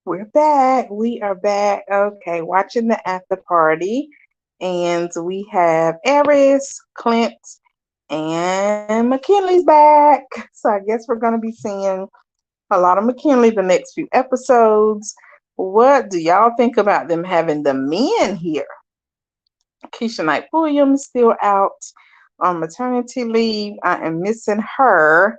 We're back. We are back. Okay, watching the after party. And we have Eris, Clint, and McKinley's back. So I guess we're going to be seeing a lot of McKinley the next few episodes. What do y'all think about them having the men here? Keisha Knight Williams still out on maternity leave. I am missing her.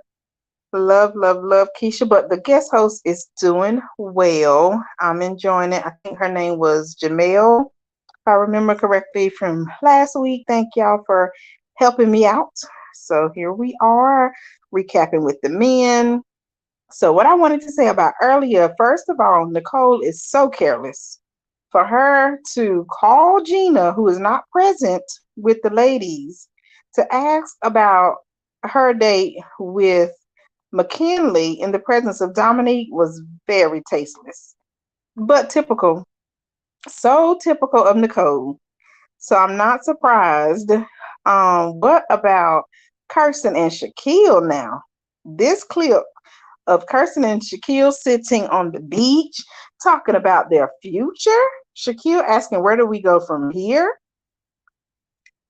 Love, love, love Keisha, but the guest host is doing well. I'm enjoying it. I think her name was Jamel, if I remember correctly from last week. Thank y'all for helping me out. So here we are, recapping with the men. So what I wanted to say about earlier, first of all, Nicole is so careless. For her to call Gina, who is not present with the ladies, to ask about her date with McKinley in the presence of Dominique was very tasteless, but typical. So typical of Nicole. So I'm not surprised. What about Kirsten and Shaquille now? This clip of Kirsten and Shaquille sitting on the beach talking about their future. Shaquille asking, where do we go from here?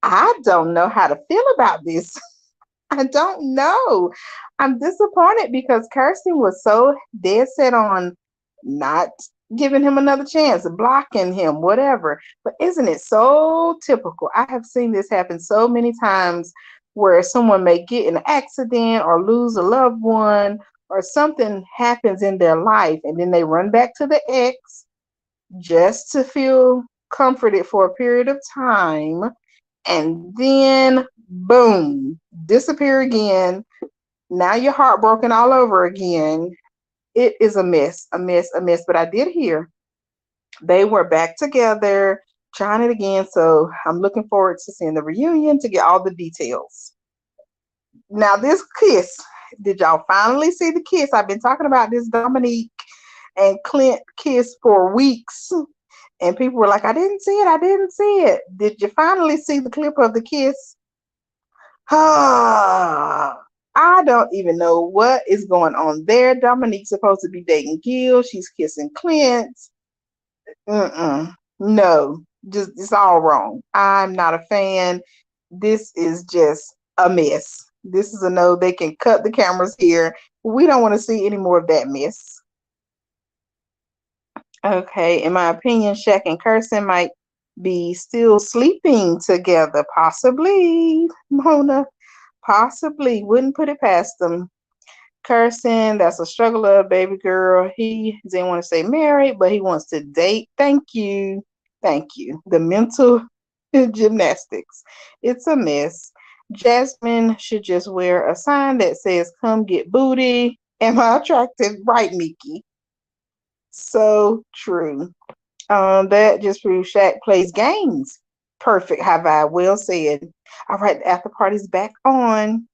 I don't know how to feel about this. I don't know. I'm disappointed because Kirsten was so dead set on not giving him another chance, blocking him, whatever. But isn't it so typical? I have seen this happen so many times where someone may get in an accident or lose a loved one or something happens in their life and then they run back to the ex just to feel comforted for a period of time and then boom, disappear again. Now you're heartbroken all over again. It is a mess, a mess, a mess. But I did hear they were back together, trying it again. So I'm looking forward to seeing the reunion to get all the details. Now, this kiss, did y'all finally see the kiss? I've been talking about this Dominique and Clint kiss for weeks. And people were like, I didn't see it. I didn't see it. Did you finally see the clip of the kiss? I don't even know what is going on there. Dominique's supposed to be dating Gil. She's kissing Clint. No, just it's all wrong. I'm not a fan. This is just a mess. This is a no. They can cut the cameras here. We don't want to see any more of that mess. Okay, in my opinion, Shaq and Kirsten might be still sleeping together. Possibly, Mona. Possibly. Wouldn't put it past them. Kirsten, that's a struggler, baby girl. He didn't want to say married, but he wants to date. Thank you. Thank you. The mental gymnastics. It's a mess. Jasmine should just wear a sign that says, come get booty. Am I attractive? Right, Mickey. So true. That just proves Shaq plays games. Perfect. Have I well said. All right, the after party's back on.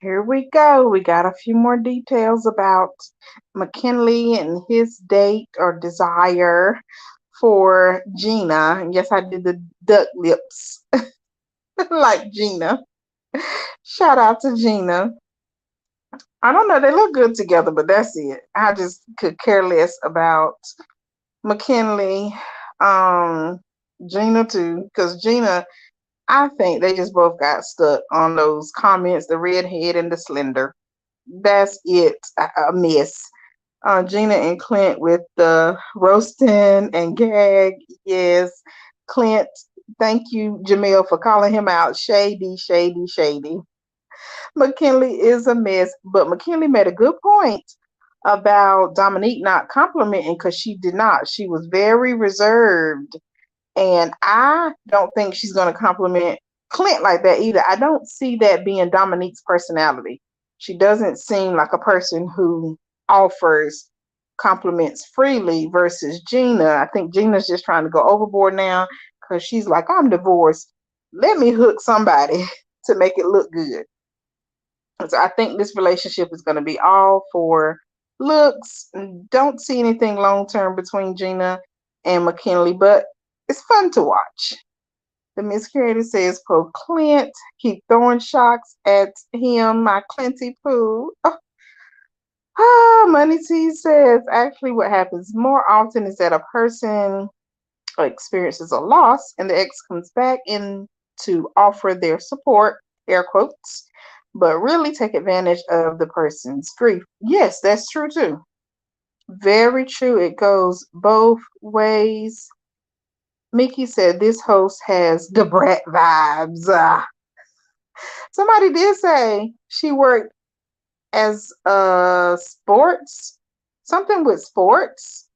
Here we go. We got a few more details about McKinley and his date or desire for Gina. And yes, I did the duck lips like Gina. Shout out to Gina. I don't know, they look good together, but that's it. I just could care less about McKinley, um, Gina too, because Gina, I think they just both got stuck on those comments, the redhead and the slender. That's it, a mess. Gina and Clint with the roasting and gag. Yes, Clint, thank you, Jamil, for calling him out. Shady, shady, shady. McKinley is a mess, but McKinley made a good point about Dominique not complimenting because she did not. She was very reserved. And I don't think she's going to compliment Clint like that either. I don't see that being Dominique's personality. She doesn't seem like a person who offers compliments freely versus Gina. I think Gina's just trying to go overboard now because she's like, I'm divorced. Let me hook somebody to make it look good. So I think this relationship is going to be all for looks. Don't see anything long term between Gina and McKinley, but it's fun to watch. The Miss Creator says, "Pro Clint, keep throwing shocks at him, my Clinty poo." Money T says, actually, what happens more often is that a person experiences a loss and the ex comes back in to offer their support, air quotes, but really take advantage of the person's grief. Yes, that's true too. Very true. It goes both ways. Mickey said this host has the brat vibes. Somebody did say she worked as sports, something with sports.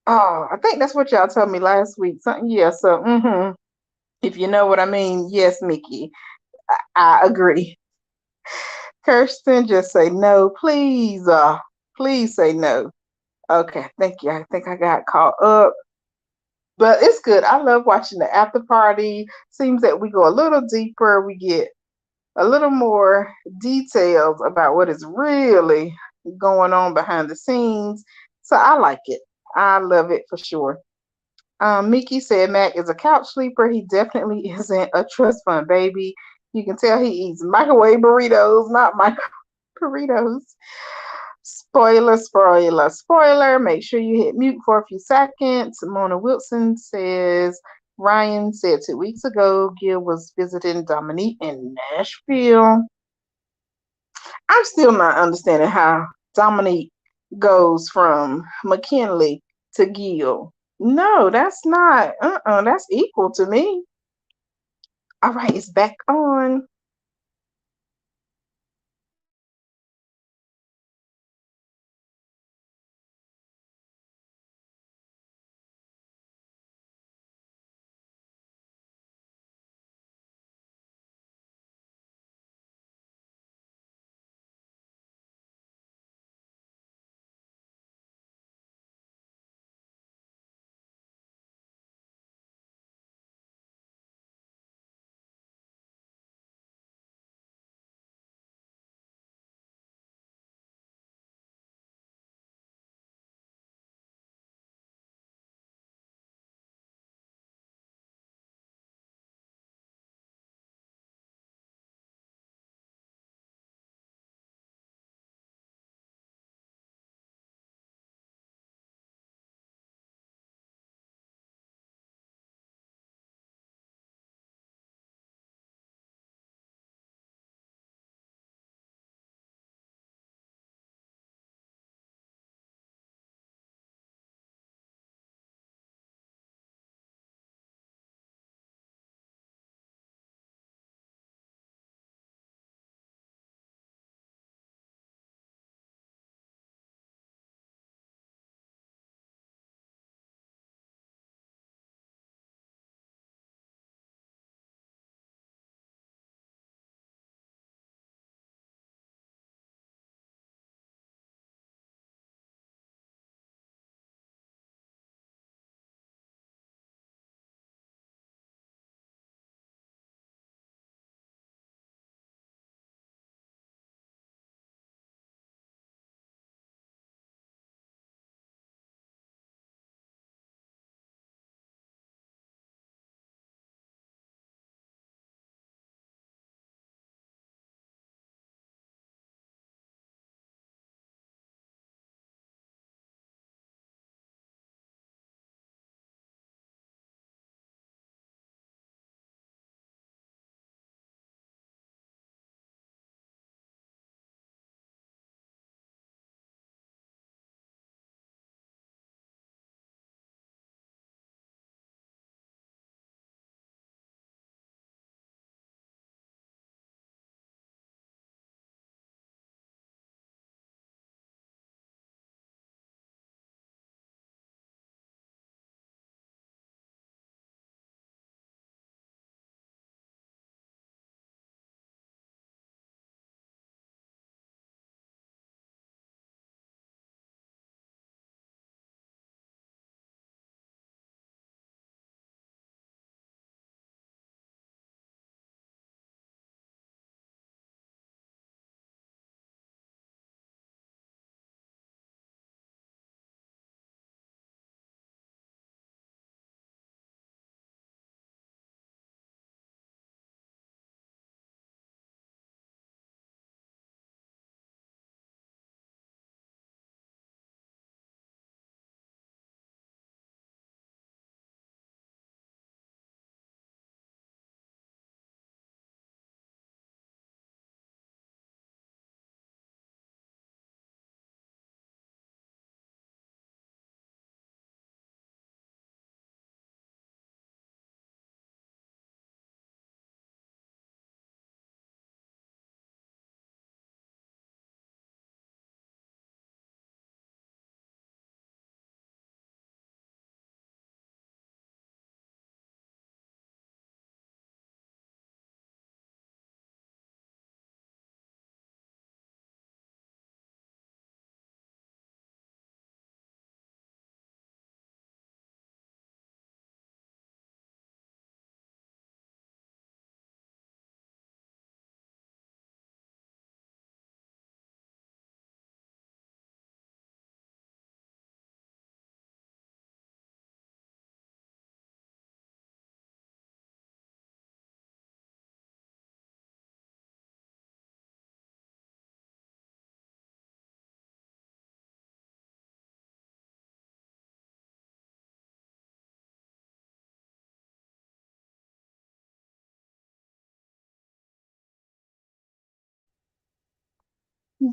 Oh, I think that's what y'all told me last week. Something, yeah. So, if you know what I mean, yes, Mickey, I agree. Kirsten, just say no, please. Please say no. Okay, thank you. I think I got caught up. But it's good. I love watching the after party. Seems that we go a little deeper. We get a little more details about what is really going on behind the scenes. So I like it. I love it for sure. Mickey said Mac is a couch sleeper. He definitely isn't a trust fund baby. You can tell he eats microwave burritos, not micro burritos. Spoiler, spoiler, spoiler. Make sure you hit mute for a few seconds. Mona Wilson says Ryan said 2 weeks ago Gil was visiting Dominique in Nashville. I'm still not understanding how Dominique goes from McKinley to Gil. No, that's not. That's equal to me. All right, it's back on.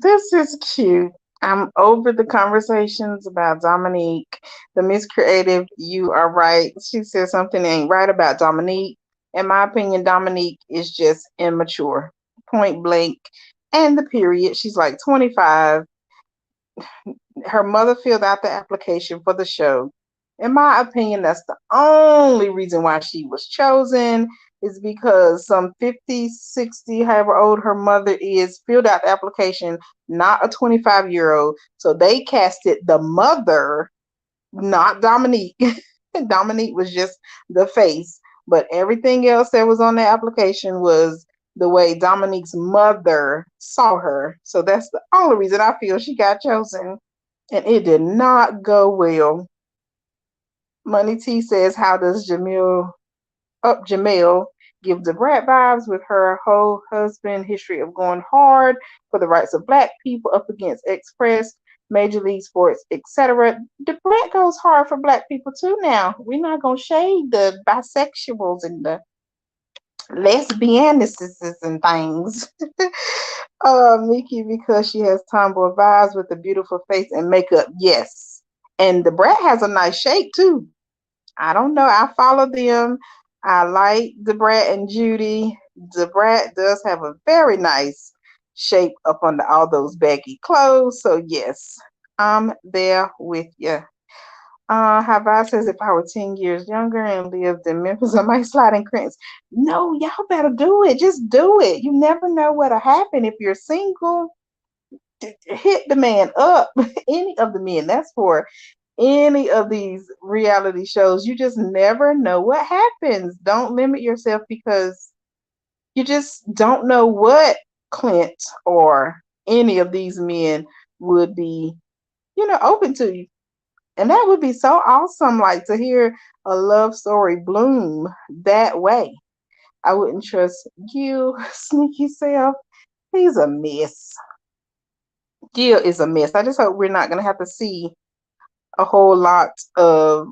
This is cute. I'm over the conversations about Dominique. The Miss Creative, you are right. She said something ain't right about Dominique. In my opinion, Dominique is just immature, point blank. And the period. She's like 25. Her mother filled out the application for the show. In my opinion, that's the only reason why she was chosen is because some 50, 60, however old her mother is, filled out the application, not a 25-year-old. So they casted the mother, not Dominique. Dominique was just the face. But everything else that was on the application was the way Dominique's mother saw her. So that's the only reason I feel she got chosen. And it did not go well. Money T says, how does Jamel give the brat vibes with her whole husband history of going hard for the rights of black people up against Express, Major League Sports, etc. The brat goes hard for black people too now. We're not gonna shade the bisexuals and the lesbianicist and things. Mickey, because she has tomboy vibes with a beautiful face and makeup. Yes. And the brat has a nice shape too. I don't know. I follow them. I like the brat and Judy. The brat does have a very nice shape up under all those baggy clothes. So yes, I'm there with you. Havai says if I were 10 years younger and lived in Memphis, I might slide in Crentons. No, y'all better do it. Just do it. You never know what'll happen if you're single. Hit the man up. Any of the men. That's for any of these reality shows. You just never know what happens. Don't limit yourself because you just don't know what Clint or any of these men would be, open to you. And that would be so awesome, like to hear a love story bloom that way. I wouldn't trust you, sneaky self. He's a mess. Gil is a mess. I just hope we're not going to have to see a whole lot of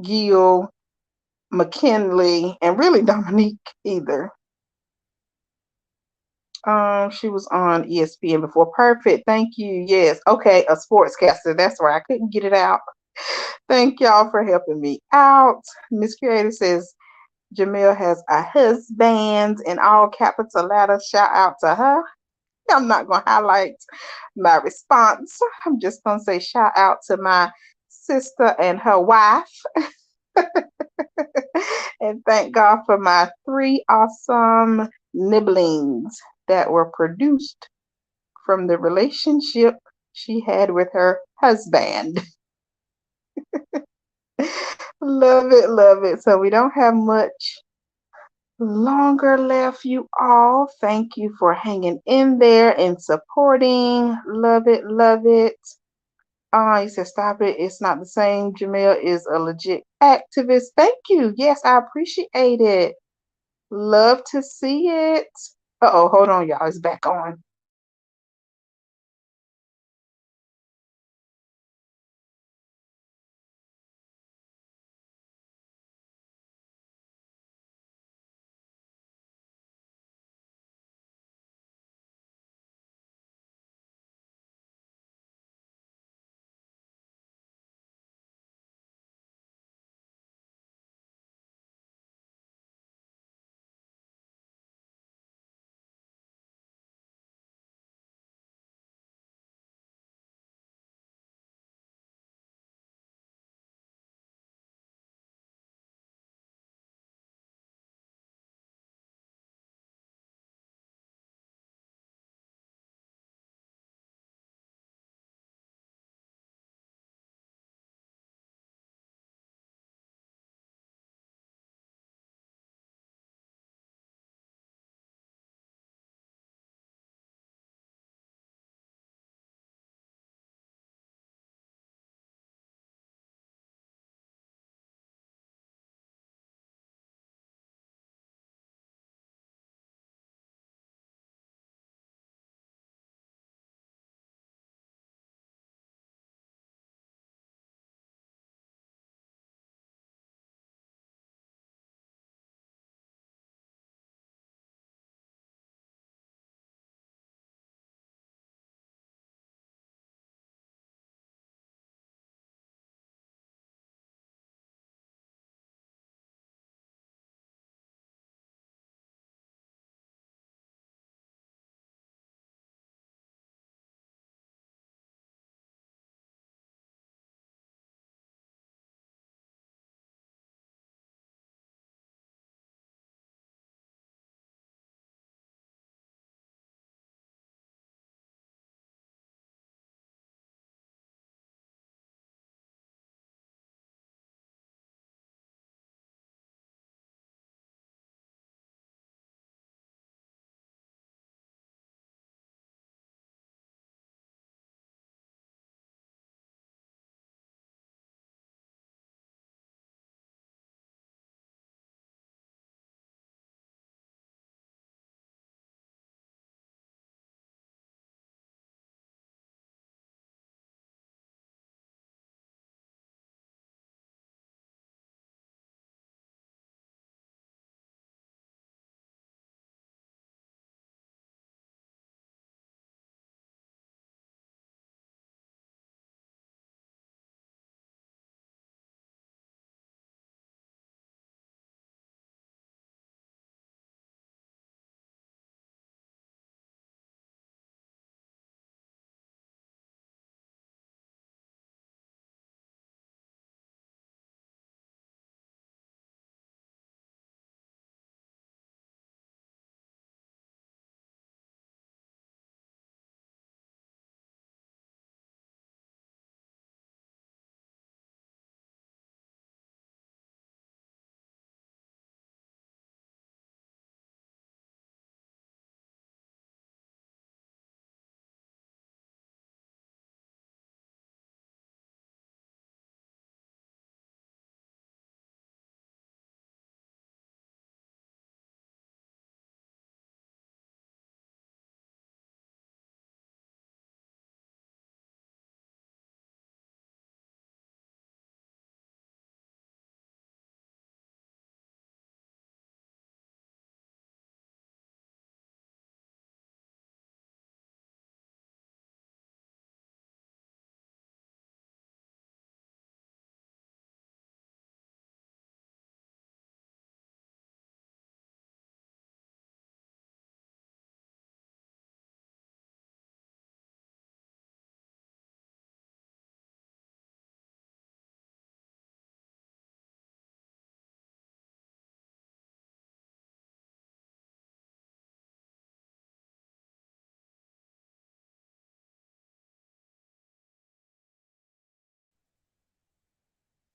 Gil, McKinley, and really Dominique either. She was on ESPN before. Perfect. Thank you. Yes. Okay, a sportscaster. That's right. I couldn't get it out. Thank y'all for helping me out. Miss Creator says Jamil has a husband in all capital letters. Shout out to her. I'm not going to highlight my response. I'm just going to say shout out to my sister and her wife. And thank God for my 3 awesome nibblings that were produced from the relationship she had with her husband. Love it, love it. So we don't have much longer left, you all. Thank you for hanging in there and supporting. Love it, love it. He said, stop it. It's not the same. Jamel is a legit activist. Thank you. Yes, I appreciate it. Love to see it. Uh-oh, hold on, y'all. It's back on.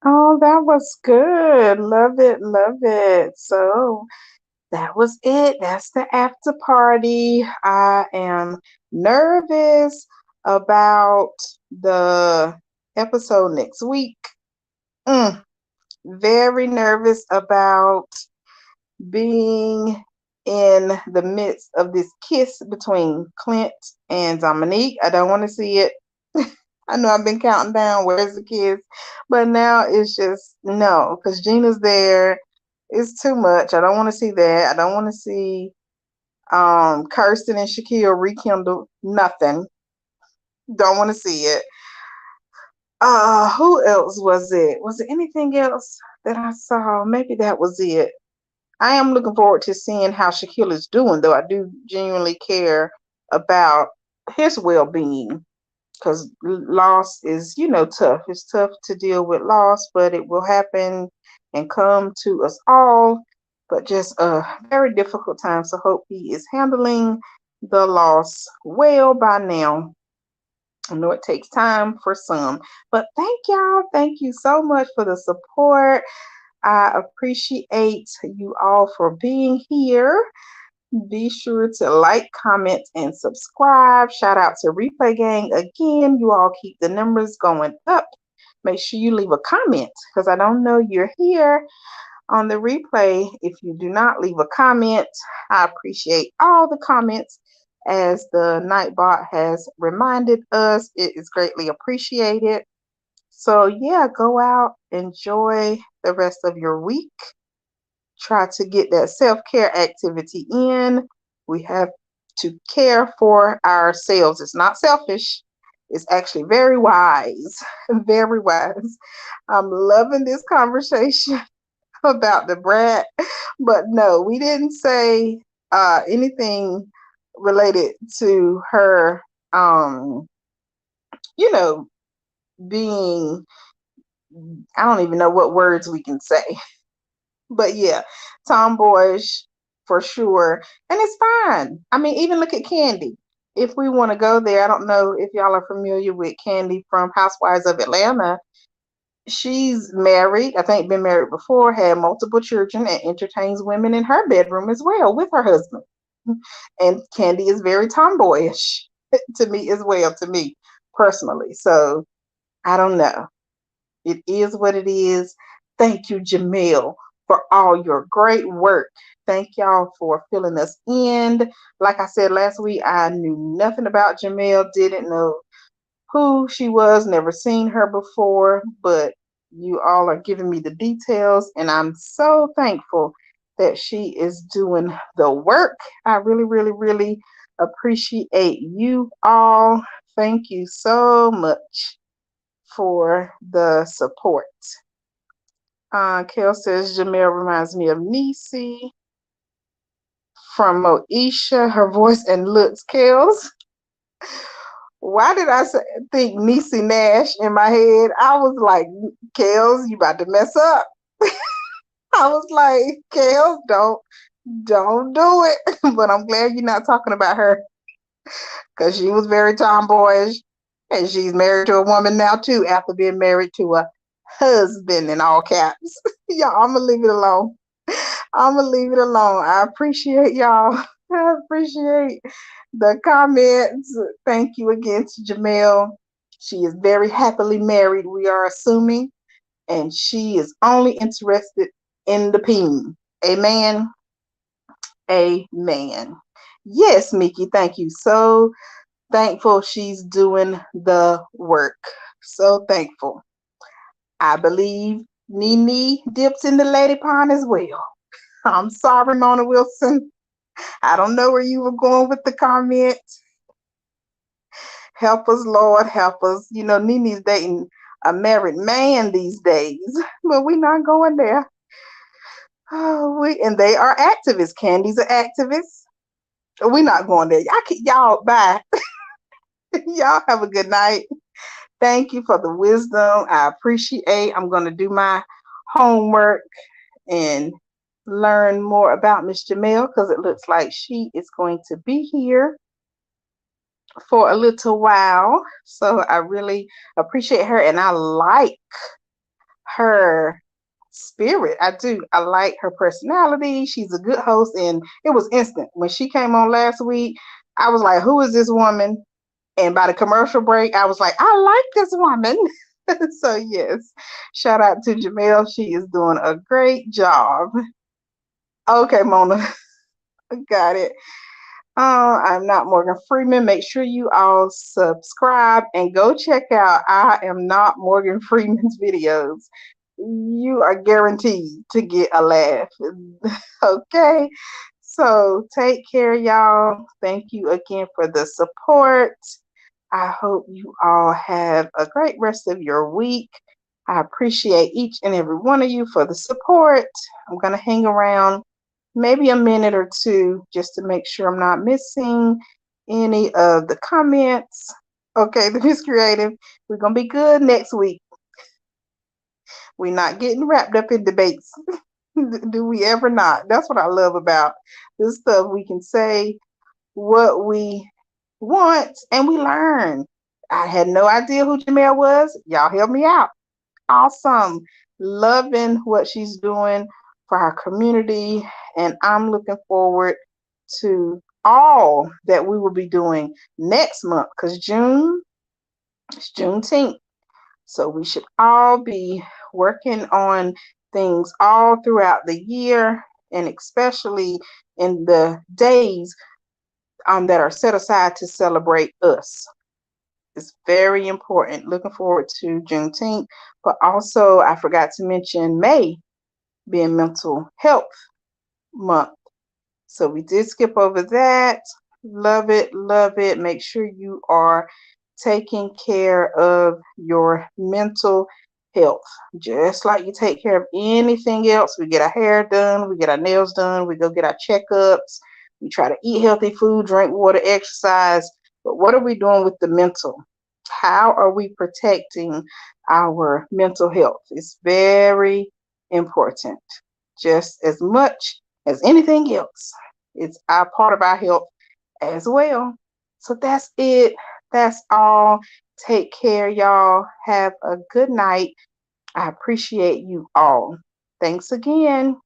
Oh, that was good. Love it, love it. So that was it. That's the after party. I am nervous about the episode next week. Mm, very nervous about being in the midst of this kiss between Clint and Dominique. I don't want to see it. I know I've been counting down. Where's the kiss? But now it's just no, because Gina's there. It's too much. I don't want to see that. I don't want to see Kirsten and Shaquille rekindle nothing. Don't want to see it. Who else was it? Was it anything else that I saw? Maybe that was it. I am looking forward to seeing how Shaquille is doing, though. I do genuinely care about his well-being because loss is, tough. It's tough to deal with loss, but it will happen and come to us all. But just a very difficult time. So hope he is handling the loss well by now. I know it takes time for some, but thank y'all. Thank you so much for the support. I appreciate you all for being here. Be sure to like, comment, and subscribe. Shout out to Replay Gang again. You all keep the numbers going up. Make sure you leave a comment because I don't know you're here on the replay. If you do not leave a comment, I appreciate all the comments. As the Nightbot has reminded us, it is greatly appreciated. So, yeah, go out, enjoy the rest of your week. Try to get that self-care activity in. We have to care for ourselves. It's not selfish. It's actually very wise. Very wise. I'm loving this conversation about the brat. But no, we didn't say anything related to her you know, being, I don't even know what words we can say. But yeah, tomboyish for sure. And it's fine. I mean, even look at Candy. If we want to go there, I don't know if y'all are familiar with Candy from Housewives of Atlanta. She's married, I think been married before, had multiple children, and entertains women in her bedroom as well with her husband. And Candy is very tomboyish to me as well, to me personally. So I don't know. It is what it is. Thank you, Jamel, for all your great work. Thank y'all for filling us in. Like I said last week, I knew nothing about Jamel, didn't know who she was, never seen her before, but you all are giving me the details, and I'm so thankful that she is doing the work. I really, really, really appreciate you all. Thank you so much for the support. Kel says Jamel reminds me of Niecy from Moesha, her voice and looks. Kels, why did I think Niecy Nash in my head? I was like, Kels, you about to mess up. I was like, Kels, don't do it. But I'm glad you're not talking about her because she was very tomboyish, and she's married to a woman now too after being married to a husband in all caps. Yeah, I'm gonna leave it alone. I'm gonna leave it alone. I appreciate y'all. I appreciate the comments. Thank you again to Jamel. She is very happily married, we are assuming, and she is only interested in the peen. Amen. Amen. Yes, Mickey, thank you. So thankful she's doing the work. So thankful. I believe Nene dips in the lady pond as well. I'm sorry, Mona Wilson. I don't know where you were going with the comment. Help us, Lord, help us. You know, Nene's dating a married man these days, but we're not going there. Oh, and they are activists. Candy's an activist. We're not going there. Y'all bye. Y'all have a good night. Thank you for the wisdom. I appreciate. I'm going to do my homework and learn more about Miss Jamel because it looks like she is going to be here for a little while. So I really appreciate her, and I like her spirit. I do. I like her personality. She's a good host, and it was instant. When she came on last week, I was like, who is this woman? And by the commercial break, I was like, I like this woman. So, yes, shout out to Jamel. She is doing a great job. Okay, Mona, got it. I'm not Morgan Freeman. Make sure you all subscribe and go check out I Am Not Morgan Freeman's videos. You are guaranteed to get a laugh. Okay, so take care, y'all. Thank you again for the support. I hope you all have a great rest of your week. I appreciate each and every one of you for the support. I'm going to hang around maybe a minute or two just to make sure I'm not missing any of the comments. Okay, the Miss Creative, we're going to be good next week. We're not getting wrapped up in debates. Do we ever not? That's what I love about this stuff. We can say what we want and we learn. I had no idea who Jamel was. Y'all help me out. Awesome. Loving what she's doing for our community. And I'm looking forward to all that we will be doing next month because June is Juneteenth. So we should all be working on things all throughout the year and especially in the days that are set aside to celebrate us. It's very important. Looking forward to Juneteenth, but also I forgot to mention May being Mental Health Month. So we did skip over that. Love it, love it. Make sure you are taking care of your mental health, just like you take care of anything else. We get our hair done, we get our nails done, we go get our checkups, we try to eat healthy food, drink water, exercise. But what are we doing with the mental? How are we protecting our mental health? It's very important, just as much as anything else. It's our part of our health as well. So that's it. That's all. Take care, y'all. Have a good night. I appreciate you all. Thanks again.